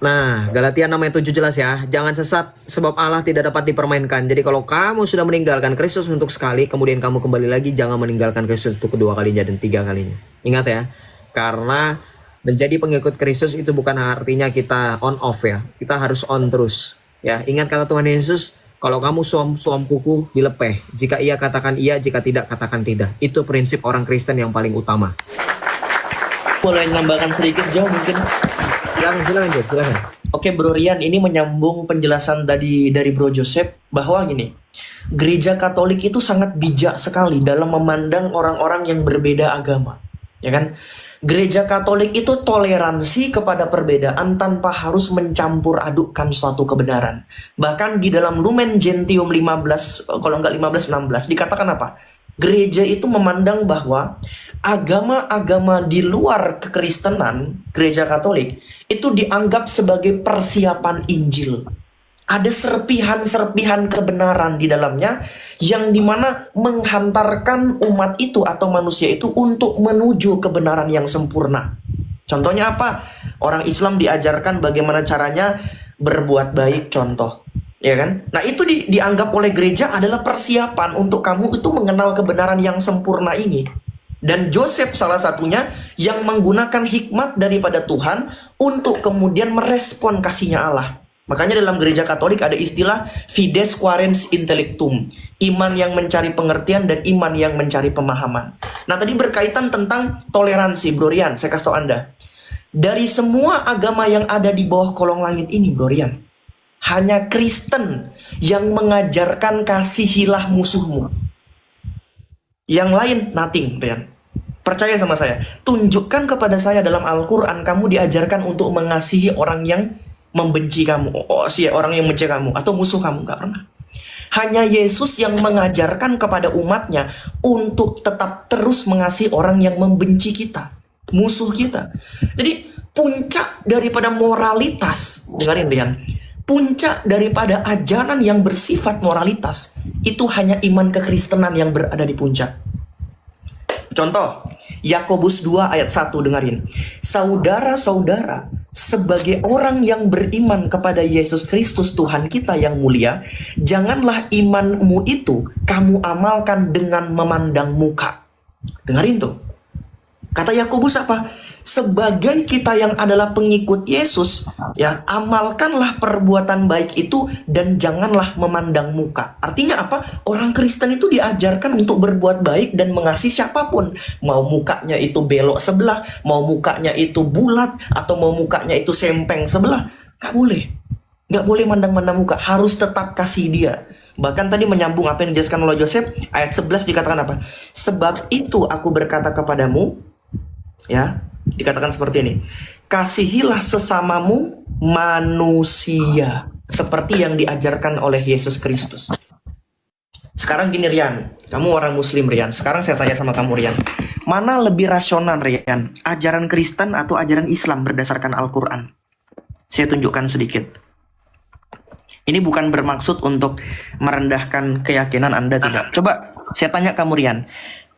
Nah, Galatia 6 ayat 7 jelas ya. Jangan sesat sebab Allah tidak dapat dipermainkan. Jadi kalau kamu sudah meninggalkan Kristus untuk sekali, kemudian kamu kembali lagi, jangan meninggalkan Kristus untuk kedua kalinya dan tiga kalinya. Ingat ya. Karena menjadi pengikut Kristus itu bukan artinya kita on off ya. Kita harus on terus. Ya, ingat kata Tuhan Yesus, kalau kamu suam kuku dilepeh. Jika iya katakan iya, jika tidak katakan tidak. Itu prinsip orang Kristen yang paling utama. Boleh nambahkan sedikit jauh mungkin. Silakan. Oke Bro Rian, ini menyambung penjelasan tadi dari Bro Joseph bahwa gini, gereja Katolik itu sangat bijak sekali dalam memandang orang-orang yang berbeda agama, ya kan? Gereja Katolik itu toleransi kepada perbedaan tanpa harus mencampur adukkan suatu kebenaran. Bahkan di dalam Lumen Gentium 15, kalau nggak 15-16, dikatakan apa? Gereja itu memandang bahwa agama-agama di luar kekristenan, gereja Katolik, itu dianggap sebagai persiapan Injil. Ada serpihan-serpihan kebenaran di dalamnya yang dimana menghantarkan umat itu atau manusia itu untuk menuju kebenaran yang sempurna. Contohnya apa? Orang Islam diajarkan bagaimana caranya berbuat baik, contoh. Ya kan? Nah itu dianggap oleh gereja adalah persiapan untuk kamu itu mengenal kebenaran yang sempurna ini. Dan Joseph salah satunya yang menggunakan hikmat daripada Tuhan untuk kemudian merespon kasihnya Allah. Makanya dalam gereja Katolik ada istilah fides quaerens intellectum, iman yang mencari pengertian dan iman yang mencari pemahaman. Nah tadi berkaitan tentang toleransi, Bro Rian, saya kasih tahu Anda. Dari semua agama yang ada di bawah kolong langit ini, Bro Rian, hanya Kristen yang mengajarkan kasihilah musuhmu. Yang lain nothing, Rian. Percaya sama saya. Tunjukkan kepada saya dalam Al-Quran kamu diajarkan untuk mengasihi orang yang membenci kamu, orang yang membenci kamu atau musuh kamu. Gak pernah. Hanya Yesus yang mengajarkan kepada umatnya untuk tetap terus mengasihi orang yang membenci kita, musuh kita. Jadi puncak daripada moralitas, dengarin Rian, puncak daripada ajaran yang bersifat moralitas itu hanya iman kekristenan yang berada di puncak. Contoh, Yakobus 2 ayat 1, dengarin. Saudara-saudara, sebagai orang yang beriman kepada Yesus Kristus Tuhan kita yang mulia, janganlah imanmu itu kamu amalkan dengan memandang muka. Dengarin tuh. Kata Yakobus apa? Sebagai kita yang adalah pengikut Yesus, ya, amalkanlah perbuatan baik itu dan janganlah memandang muka. Artinya apa? Orang Kristen itu diajarkan untuk berbuat baik dan mengasihi siapapun. Mau mukanya itu belok sebelah, mau mukanya itu bulat, atau mau mukanya itu sempeng sebelah. Gak boleh. Gak boleh mandang-mandang muka. Harus tetap kasih dia. Bahkan tadi menyambung apa yang dijelaskan oleh Joseph, ayat 11 dikatakan apa? Sebab itu aku berkata kepadamu, ya, dikatakan seperti ini, kasihilah sesamamu manusia seperti yang diajarkan oleh Yesus Kristus. Sekarang gini Rian, kamu orang muslim Rian, sekarang saya tanya sama kamu Rian, mana lebih rasional Rian, ajaran Kristen atau ajaran Islam berdasarkan Al-Quran? Saya tunjukkan sedikit. Ini bukan bermaksud untuk merendahkan keyakinan Anda, tidak. Coba saya tanya kamu Rian,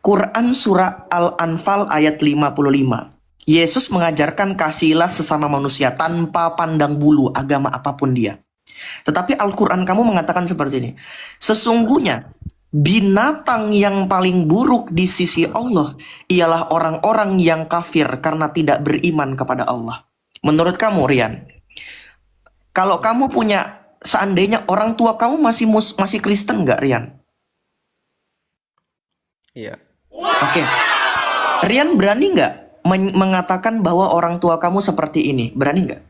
Quran surah Al-Anfal ayat 55. Yesus mengajarkan kasihilah sesama manusia tanpa pandang bulu agama apapun dia. Tetapi Al-Quran kamu mengatakan seperti ini. Sesungguhnya binatang yang paling buruk di sisi Allah ialah orang-orang yang kafir karena tidak beriman kepada Allah. Menurut kamu, Rian, kalau kamu punya, seandainya orang tua kamu masih Kristen nggak, Rian? Iya. Oke. Rian berani nggak mengatakan bahwa orang tua kamu seperti ini? Berani nggak?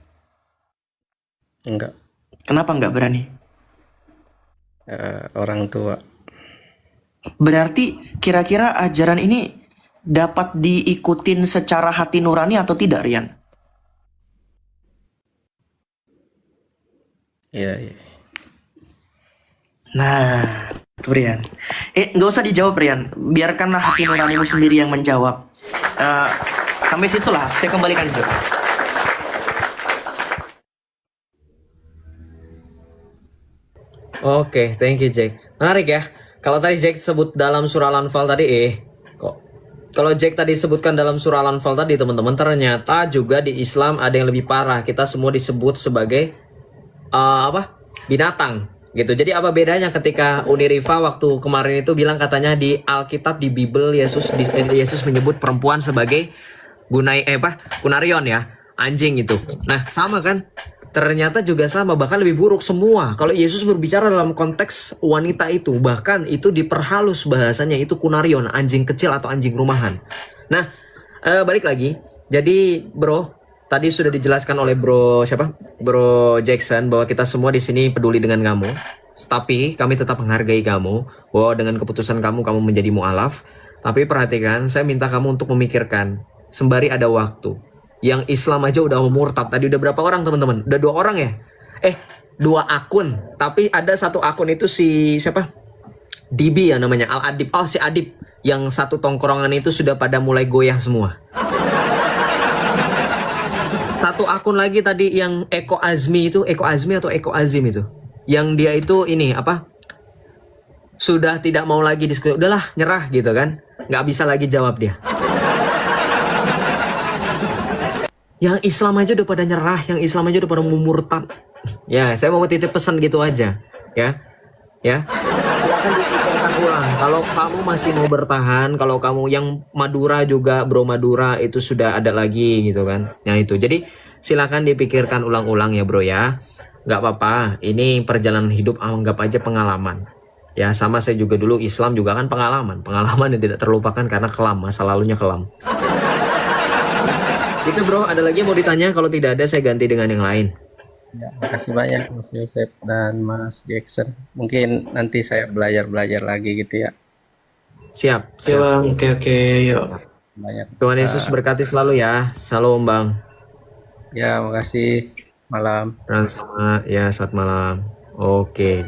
Enggak. Kenapa nggak berani? Orang tua. Berarti kira-kira ajaran ini dapat diikutin secara hati nurani atau tidak, Rian? Iya, iya. Nah, itu Rian. Nggak usah dijawab, Rian. Biarkanlah hati nuranimu sendiri yang menjawab. Sampai situlah, saya kembalikan Jo. Oke, thank you Jack. Menarik ya. Kalau tadi Jack sebut dalam surah Al-Anfal tadi, kok kalau Jack tadi sebutkan dalam surah Al-Anfal tadi, teman-teman, ternyata juga di Islam ada yang lebih parah. Kita semua disebut sebagai binatang gitu. Jadi apa bedanya ketika Uni Rifa waktu kemarin itu bilang katanya di Alkitab, di Bible, Yesus menyebut perempuan sebagai kunarion ya, anjing itu. Nah, sama kan? Ternyata juga sama, bahkan lebih buruk semua. Kalau Yesus berbicara dalam konteks wanita itu, bahkan itu diperhalus bahasanya, itu kunarion, anjing kecil atau anjing rumahan. Nah, balik lagi. Jadi, bro, tadi sudah dijelaskan oleh Bro Jackson bahwa kita semua di sini peduli dengan kamu. Tapi kami tetap menghargai kamu, bahwa dengan keputusan kamu menjadi mu'alaf. Tapi perhatikan, saya minta kamu untuk memikirkan sembari ada waktu. Yang Islam aja udah murtad. Tadi udah berapa orang, teman-teman? Udah 2 orang ya? 2 akun. Tapi ada 1 akun itu si siapa? Dibi ya namanya, Al-Adib. Oh, si Adib. Yang 1 tongkrongan itu sudah pada mulai goyah semua. 1 akun lagi tadi yang Eko Azmi atau Eko Azim itu. Yang dia itu ini apa? Sudah tidak mau lagi diskusi. Udahlah, nyerah gitu kan. Nggak bisa lagi jawab dia. Yang Islam aja udah pada nyerah, yang Islam aja udah pada murtad. Ya, saya mau titip pesan gitu aja, ya. Silakan dipikirkan ulang. Kalau kamu masih mau bertahan, kalau kamu yang Madura juga, Bro Madura itu sudah ada lagi gitu kan. Nah itu, jadi silakan dipikirkan ulang-ulang ya Bro ya. Nggak apa-apa, ini perjalanan hidup, anggap aja pengalaman. Ya sama saya juga dulu Islam juga kan pengalaman yang tidak terlupakan karena kelam, masa lalunya kelam. Itu Bro, ada lagi yang mau ditanya? Kalau tidak ada, saya ganti dengan yang lain. Ya, makasih banyak Mas Joseph dan Mas Jackson. Mungkin nanti saya belajar lagi gitu ya. Siap. Oke Bang, oke, yuk. Banyak. Tuhan Yesus berkati selalu ya. Salam Bang. Ya, makasih. Malam. Dan sama ya, saat malam. Oke,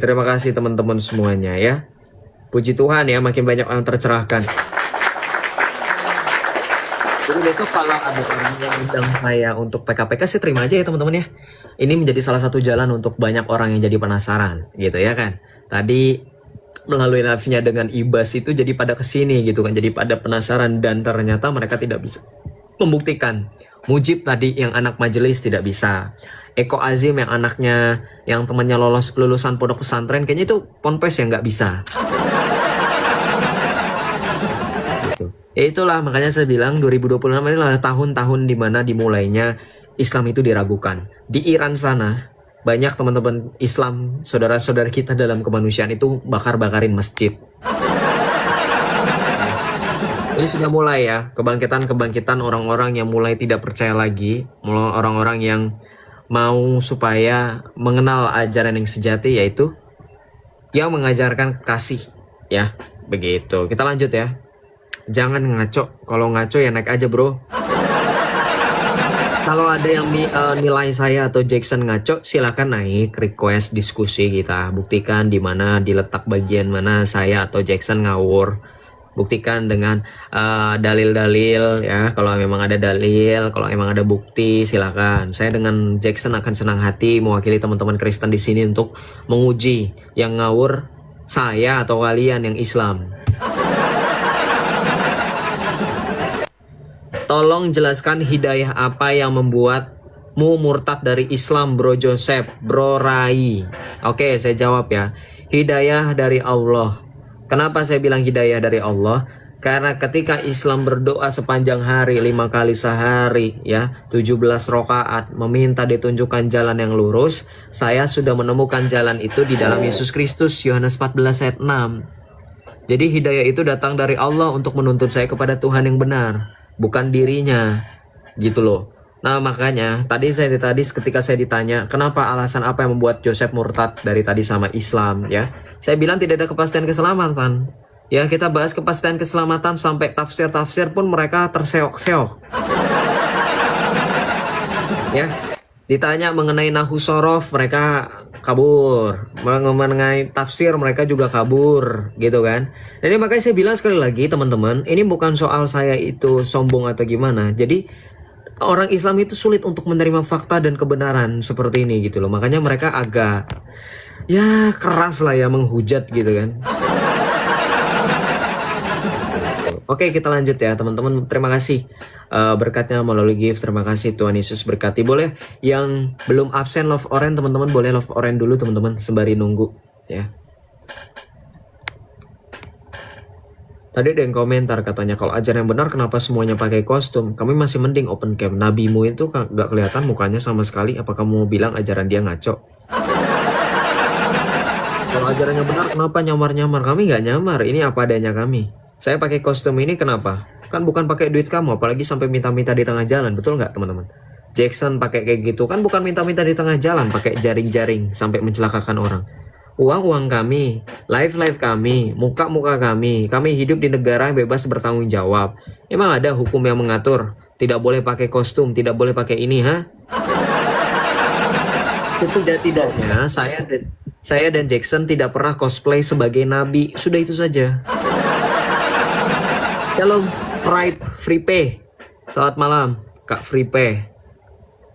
terima kasih teman-teman semuanya ya. Puji Tuhan ya, makin banyak orang tercerahkan. Jadi besok kalau ada orang yang undang saya untuk PKPK, saya terima aja ya teman-teman ya. Ini menjadi salah satu jalan untuk banyak orang yang jadi penasaran gitu ya kan. Tadi melalui live-nya dengan Ibas itu jadi pada kesini gitu kan. Jadi pada penasaran dan ternyata mereka tidak bisa membuktikan. Mujib tadi yang anak majelis tidak bisa. Eko Azim yang anaknya yang temannya lulusan pondok pesantren kayaknya itu ponpes yang nggak bisa. Ya itulah makanya saya bilang 2026 ini adalah tahun-tahun dimana dimulainya Islam itu diragukan. Di Iran sana banyak teman-teman Islam, saudara-saudara kita dalam kemanusiaan itu bakar-bakarin masjid. Ini sudah mulai ya kebangkitan orang-orang yang mulai tidak percaya lagi, orang-orang yang mau supaya mengenal ajaran yang sejati, yaitu yang mengajarkan kasih ya begitu. Kita lanjut ya. Jangan ngaco. Kalau ngaco ya naik aja bro. Kalau ada yang nilai saya atau Jackson ngaco, silakan naik request diskusi kita. Buktikan di mana diletak bagian mana saya atau Jackson ngawur. Buktikan dengan dalil-dalil ya. Kalau memang ada dalil, kalau memang ada bukti, silakan. Saya dengan Jackson akan senang hati mewakili teman-teman Kristen di sini untuk menguji yang ngawur saya atau kalian yang Islam. Tolong jelaskan hidayah apa yang membuatmu murtad dari Islam, Bro Joseph, Bro Rai. Oke, saya jawab ya. Hidayah dari Allah. Kenapa saya bilang hidayah dari Allah? Karena ketika Islam berdoa sepanjang hari, 5 kali sehari, ya, 17 rakaat, meminta ditunjukkan jalan yang lurus, saya sudah menemukan jalan itu di dalam Yesus Kristus, Yohanes 14 ayat 6. Jadi hidayah itu datang dari Allah untuk menuntut saya kepada Tuhan yang benar, bukan dirinya, gitu loh. Nah makanya tadi ketika saya ditanya kenapa alasan apa yang membuat Joseph murtad dari tadi sama Islam, ya, saya bilang tidak ada kepastian keselamatan. Ya, kita bahas kepastian keselamatan sampai tafsir-tafsir pun mereka terseok-seok. Ya, ditanya mengenai nahu sorof mereka kabur, mengenai tafsir mereka juga kabur, gitu kan. Jadi makanya saya bilang sekali lagi teman-teman, ini bukan soal saya itu sombong atau gimana. Jadi orang Islam itu sulit untuk menerima fakta dan kebenaran seperti ini gitu loh. Makanya mereka agak ya keras lah ya menghujat gitu kan. Oke, kita lanjut ya teman-teman. Terima kasih berkatnya melalui gift. Terima kasih, Tuhan Yesus berkati. Boleh yang belum absen love orange teman-teman, boleh love orange dulu teman-teman sembari nunggu ya. Tadi ada yang komentar katanya kalau ajaran yang benar kenapa semuanya pakai kostum? Kami masih mending open cam. Nabimu itu gak kelihatan mukanya sama sekali. Apa kamu mau bilang ajaran dia ngaco? Kalau ajarannya benar kenapa nyamar-nyamar? Kami gak nyamar. Ini apa adanya kami. Saya pakai kostum ini kenapa? Kan bukan pakai duit kamu, apalagi sampai minta-minta di tengah jalan, betul nggak teman-teman? Jackson pakai kayak gitu, kan bukan minta-minta di tengah jalan, pakai jaring-jaring sampai mencelakakan orang. Uang-uang kami, live-live kami, muka-muka kami hidup di negara yang bebas bertanggung jawab. Emang ada hukum yang mengatur? Tidak boleh pakai kostum, tidak boleh pakai ini, ha? Setidak-tidaknya saya dan Jackson tidak pernah cosplay sebagai nabi, sudah itu saja. Shalom, Free Pay. Selamat malam, Kak Free Pay.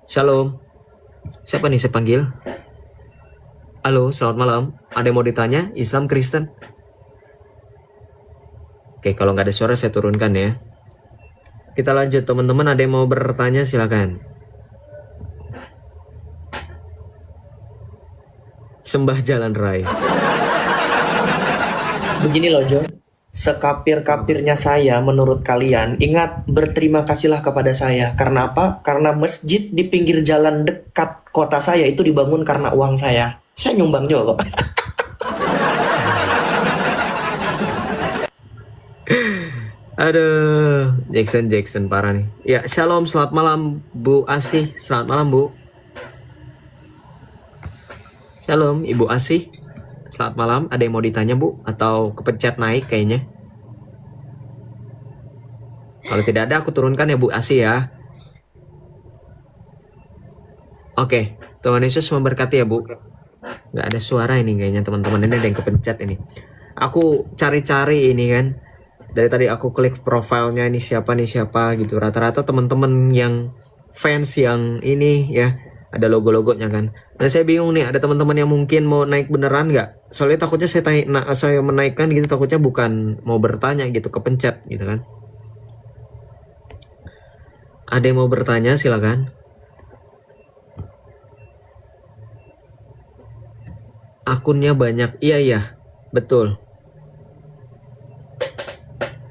Shalom. Siapa nih saya panggil? Halo, selamat malam. Ada yang mau ditanya? Islam, Kristen? Oke, kalau nggak ada suara saya turunkan ya. Kita lanjut teman-teman. Ada yang mau bertanya silakan. Sembah jalan raya. Begini loh Jo, sekapir-kapirnya saya menurut kalian, ingat berterima kasihlah kepada saya. Karena apa? Karena masjid di pinggir jalan dekat kota saya itu dibangun karena uang saya. Saya nyumbang juga kok. Aduh, Jackson parah nih. Ya, shalom, selamat malam Bu Asih. Selamat malam Bu. Shalom Ibu Asih. Selamat malam, ada yang mau ditanya Bu? Atau kepencet naik kayaknya? Kalau tidak ada aku turunkan ya Bu Asih ya. Oke, Tuhan Yesus memberkati ya Bu. Nggak ada suara ini kayaknya teman-teman, ini ada yang kepencet ini. Aku cari-cari ini kan. Dari tadi aku klik profilnya ini siapa gitu. Rata-rata teman-teman yang fans yang ini ya. Ada logo-logonya kan. Nah saya bingung nih, ada teman-teman yang mungkin mau naik beneran nggak? Soalnya takutnya saya menaikkan gitu, takutnya bukan mau bertanya gitu, kepencet gitu kan. Ada yang mau bertanya silakan. Akunnya banyak, iya betul.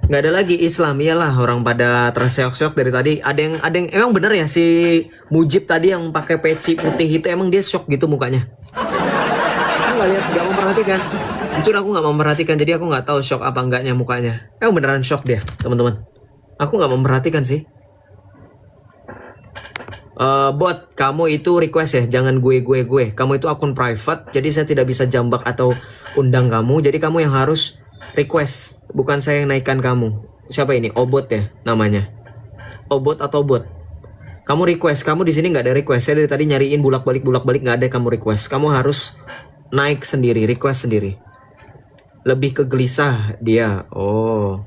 Nggak ada lagi Islam, iyalah orang pada terseok-seok dari tadi. Ada yang emang bener ya si Mujib tadi yang pakai peci putih itu, emang dia shock gitu mukanya. Aku nggak lihat, nggak memperhatikan. Jujur aku nggak memperhatikan, jadi aku nggak tahu shock apa enggaknya mukanya. Emang beneran shock dia teman-teman. Aku nggak memperhatikan sih. Bot, kamu itu request ya, jangan gue. Kamu itu akun private, jadi saya tidak bisa jambak atau undang kamu. Jadi kamu yang harus request, bukan saya yang naikkan kamu. Siapa ini? Obot ya namanya. Obot atau bot? Kamu request, kamu di sini nggak ada request. Saya dari tadi nyariin bulak-balik nggak ada kamu request. Kamu harus naik sendiri, request sendiri. Lebih ke gelisah dia. Oh.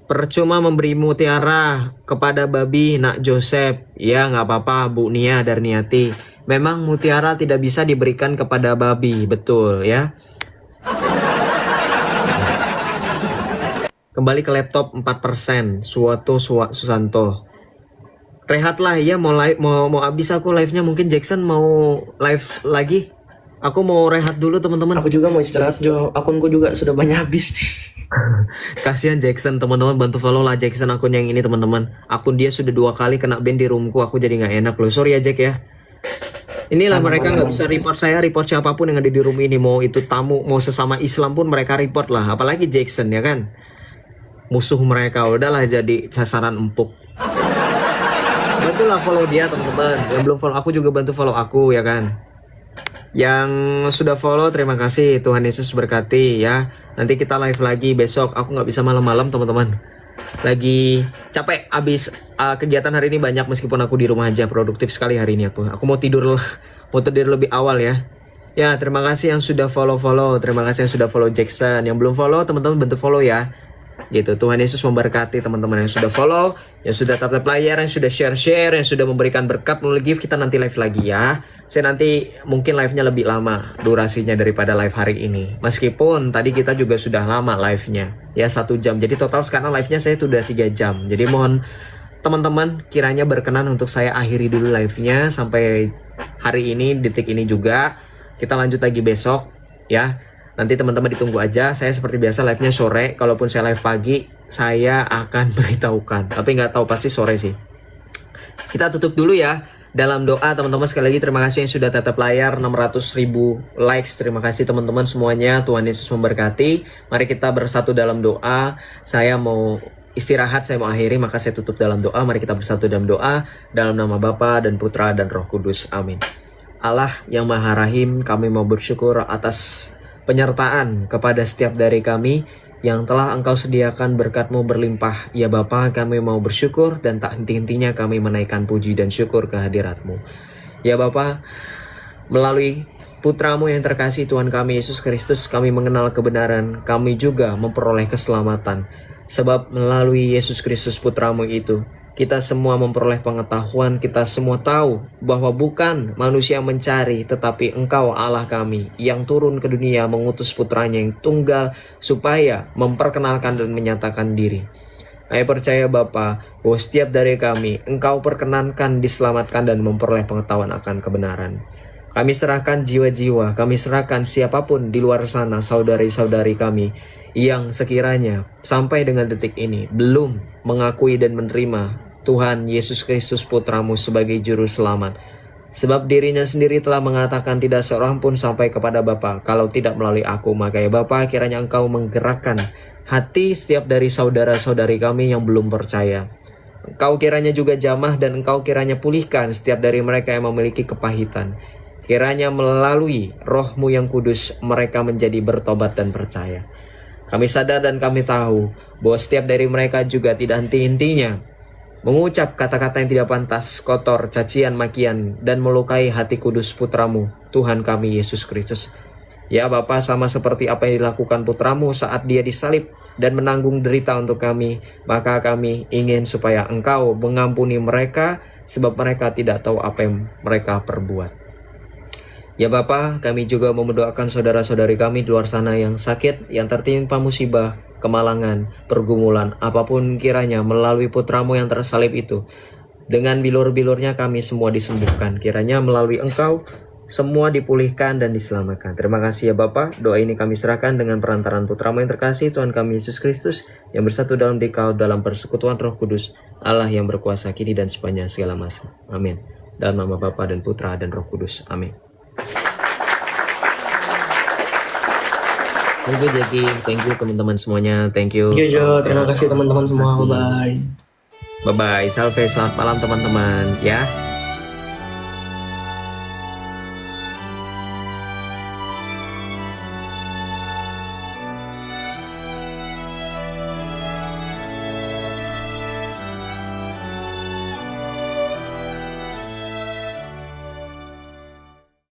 Percuma memberi mutiara kepada babi nak Joseph. Ya nggak apa-apa Bu Nia Darniati. Memang mutiara tidak bisa diberikan kepada babi, betul ya. Kembali ke laptop 4%. Susanto. Rehatlah ya, mau live, mau habis aku live-nya. Mungkin Jackson mau live lagi. Aku mau rehat dulu teman-teman. Aku juga mau istirahat Jo, akunku juga sudah banyak habis. Kasihan Jackson, teman-teman, bantu follow lah Jackson akun yang ini teman-teman. Akun dia sudah 2 kali kena ban di roomku, aku jadi nggak enak loh. Sorry ya Jack ya. Inilah mereka nggak bisa report saya, report siapapun yang ada di room ini. Mau itu tamu, mau sesama Islam pun mereka report lah. Apalagi Jackson ya kan. Musuh mereka udahlah jadi sasaran empuk. Bantulah follow dia teman-teman. Yang belum follow aku juga bantu follow aku ya kan. Yang sudah follow terima kasih, Tuhan Yesus berkati ya. Nanti kita live lagi besok. Aku nggak bisa malam-malam teman-teman. Lagi capek abis kegiatan hari ini banyak, meskipun aku di rumah aja. Produktif sekali hari ini aku. Aku mau tidur lebih awal ya. Ya terima kasih yang sudah follow. Terima kasih yang sudah follow Jackson. Yang belum follow teman-teman bantu follow ya. Gitu. Tuhan Yesus memberkati teman-teman yang sudah follow, yang sudah tap layar, yang sudah share, yang sudah memberikan berkat melalui gift. Kita nanti live lagi ya. Saya nanti mungkin live-nya lebih lama durasinya daripada live hari ini. Meskipun tadi kita juga sudah lama live-nya ya 1 jam. Jadi total sekarang live-nya saya sudah 3 jam. Jadi mohon teman-teman kiranya berkenan untuk saya akhiri dulu live-nya sampai hari ini, detik ini juga. Kita lanjut lagi besok ya. Nanti teman-teman ditunggu aja. Saya seperti biasa live-nya sore. Kalaupun saya live pagi, saya akan beritahukan. Tapi nggak tahu, pasti sore sih. Kita tutup dulu ya. Dalam doa teman-teman, sekali lagi terima kasih yang sudah tetap layar. 600.000 likes. Terima kasih teman-teman semuanya. Tuhan Yesus memberkati. Mari kita bersatu dalam doa. Saya mau istirahat, saya mau akhiri. Maka saya tutup dalam doa. Mari kita bersatu dalam doa. Dalam nama Bapa dan Putra dan Roh Kudus. Amin. Allah yang Maha Rahim, kami mau bersyukur atas penyertaan kepada setiap dari kami yang telah Engkau sediakan berkat-Mu berlimpah. Ya Bapa, kami mau bersyukur dan tak henti-hentinya kami menaikkan puji dan syukur kehadirat-Mu. Ya Bapa, melalui Putra-Mu yang terkasih Tuhan kami Yesus Kristus, kami mengenal kebenaran, kami juga memperoleh keselamatan. Sebab melalui Yesus Kristus Putra-Mu itu, kita semua memperoleh pengetahuan, kita semua tahu bahwa bukan manusia mencari, tetapi Engkau Allah kami yang turun ke dunia mengutus putranya yang tunggal supaya memperkenalkan dan menyatakan diri. Kami percaya Bapa bahwa setiap dari kami Engkau perkenankan, diselamatkan dan memperoleh pengetahuan akan kebenaran. Kami serahkan jiwa-jiwa, kami serahkan siapapun di luar sana, saudari-saudari kami yang sekiranya sampai dengan detik ini belum mengakui dan menerima Tuhan Yesus Kristus Putra-Mu sebagai Juru Selamat. Sebab dirinya sendiri telah mengatakan tidak seorang pun sampai kepada Bapa kalau tidak melalui aku. Maka ya Bapa, kiranya Engkau menggerakkan hati setiap dari saudara-saudari kami yang belum percaya. Engkau kiranya juga jamah dan Engkau kiranya pulihkan setiap dari mereka yang memiliki kepahitan. Kiranya melalui Roh-Mu yang kudus mereka menjadi bertobat dan percaya. Kami sadar dan kami tahu bahwa setiap dari mereka juga tidak henti-hentinya mengucap kata-kata yang tidak pantas, kotor, cacian, makian, dan melukai hati kudus Putra-Mu, Tuhan kami Yesus Kristus. Ya Bapa, sama seperti apa yang dilakukan Putra-Mu saat Dia disalib dan menanggung derita untuk kami, maka kami ingin supaya Engkau mengampuni mereka, sebab mereka tidak tahu apa yang mereka perbuat. Ya Bapa, kami juga mendoakan saudara-saudari kami di luar sana yang sakit, yang tertimpa musibah, kemalangan, pergumulan, apapun kiranya melalui Putra-Mu yang tersalib itu. Dengan bilur-bilurnya kami semua disembuhkan. Kiranya melalui Engkau semua dipulihkan dan diselamatkan. Terima kasih ya Bapa. Doa ini kami serahkan dengan perantaraan Putra-Mu yang terkasih, Tuhan kami Yesus Kristus, yang bersatu dalam Dikau dalam persekutuan Roh Kudus, Allah yang berkuasa kini dan sepanjang segala masa. Amin. Dalam nama Bapa dan Putra dan Roh Kudus. Amin. Thank you Jackie, thank you teman-teman semuanya, thank you. Thank you Jo, terima kasih teman-teman semua, bye-bye. Bye-bye, salve, selamat malam teman-teman ya.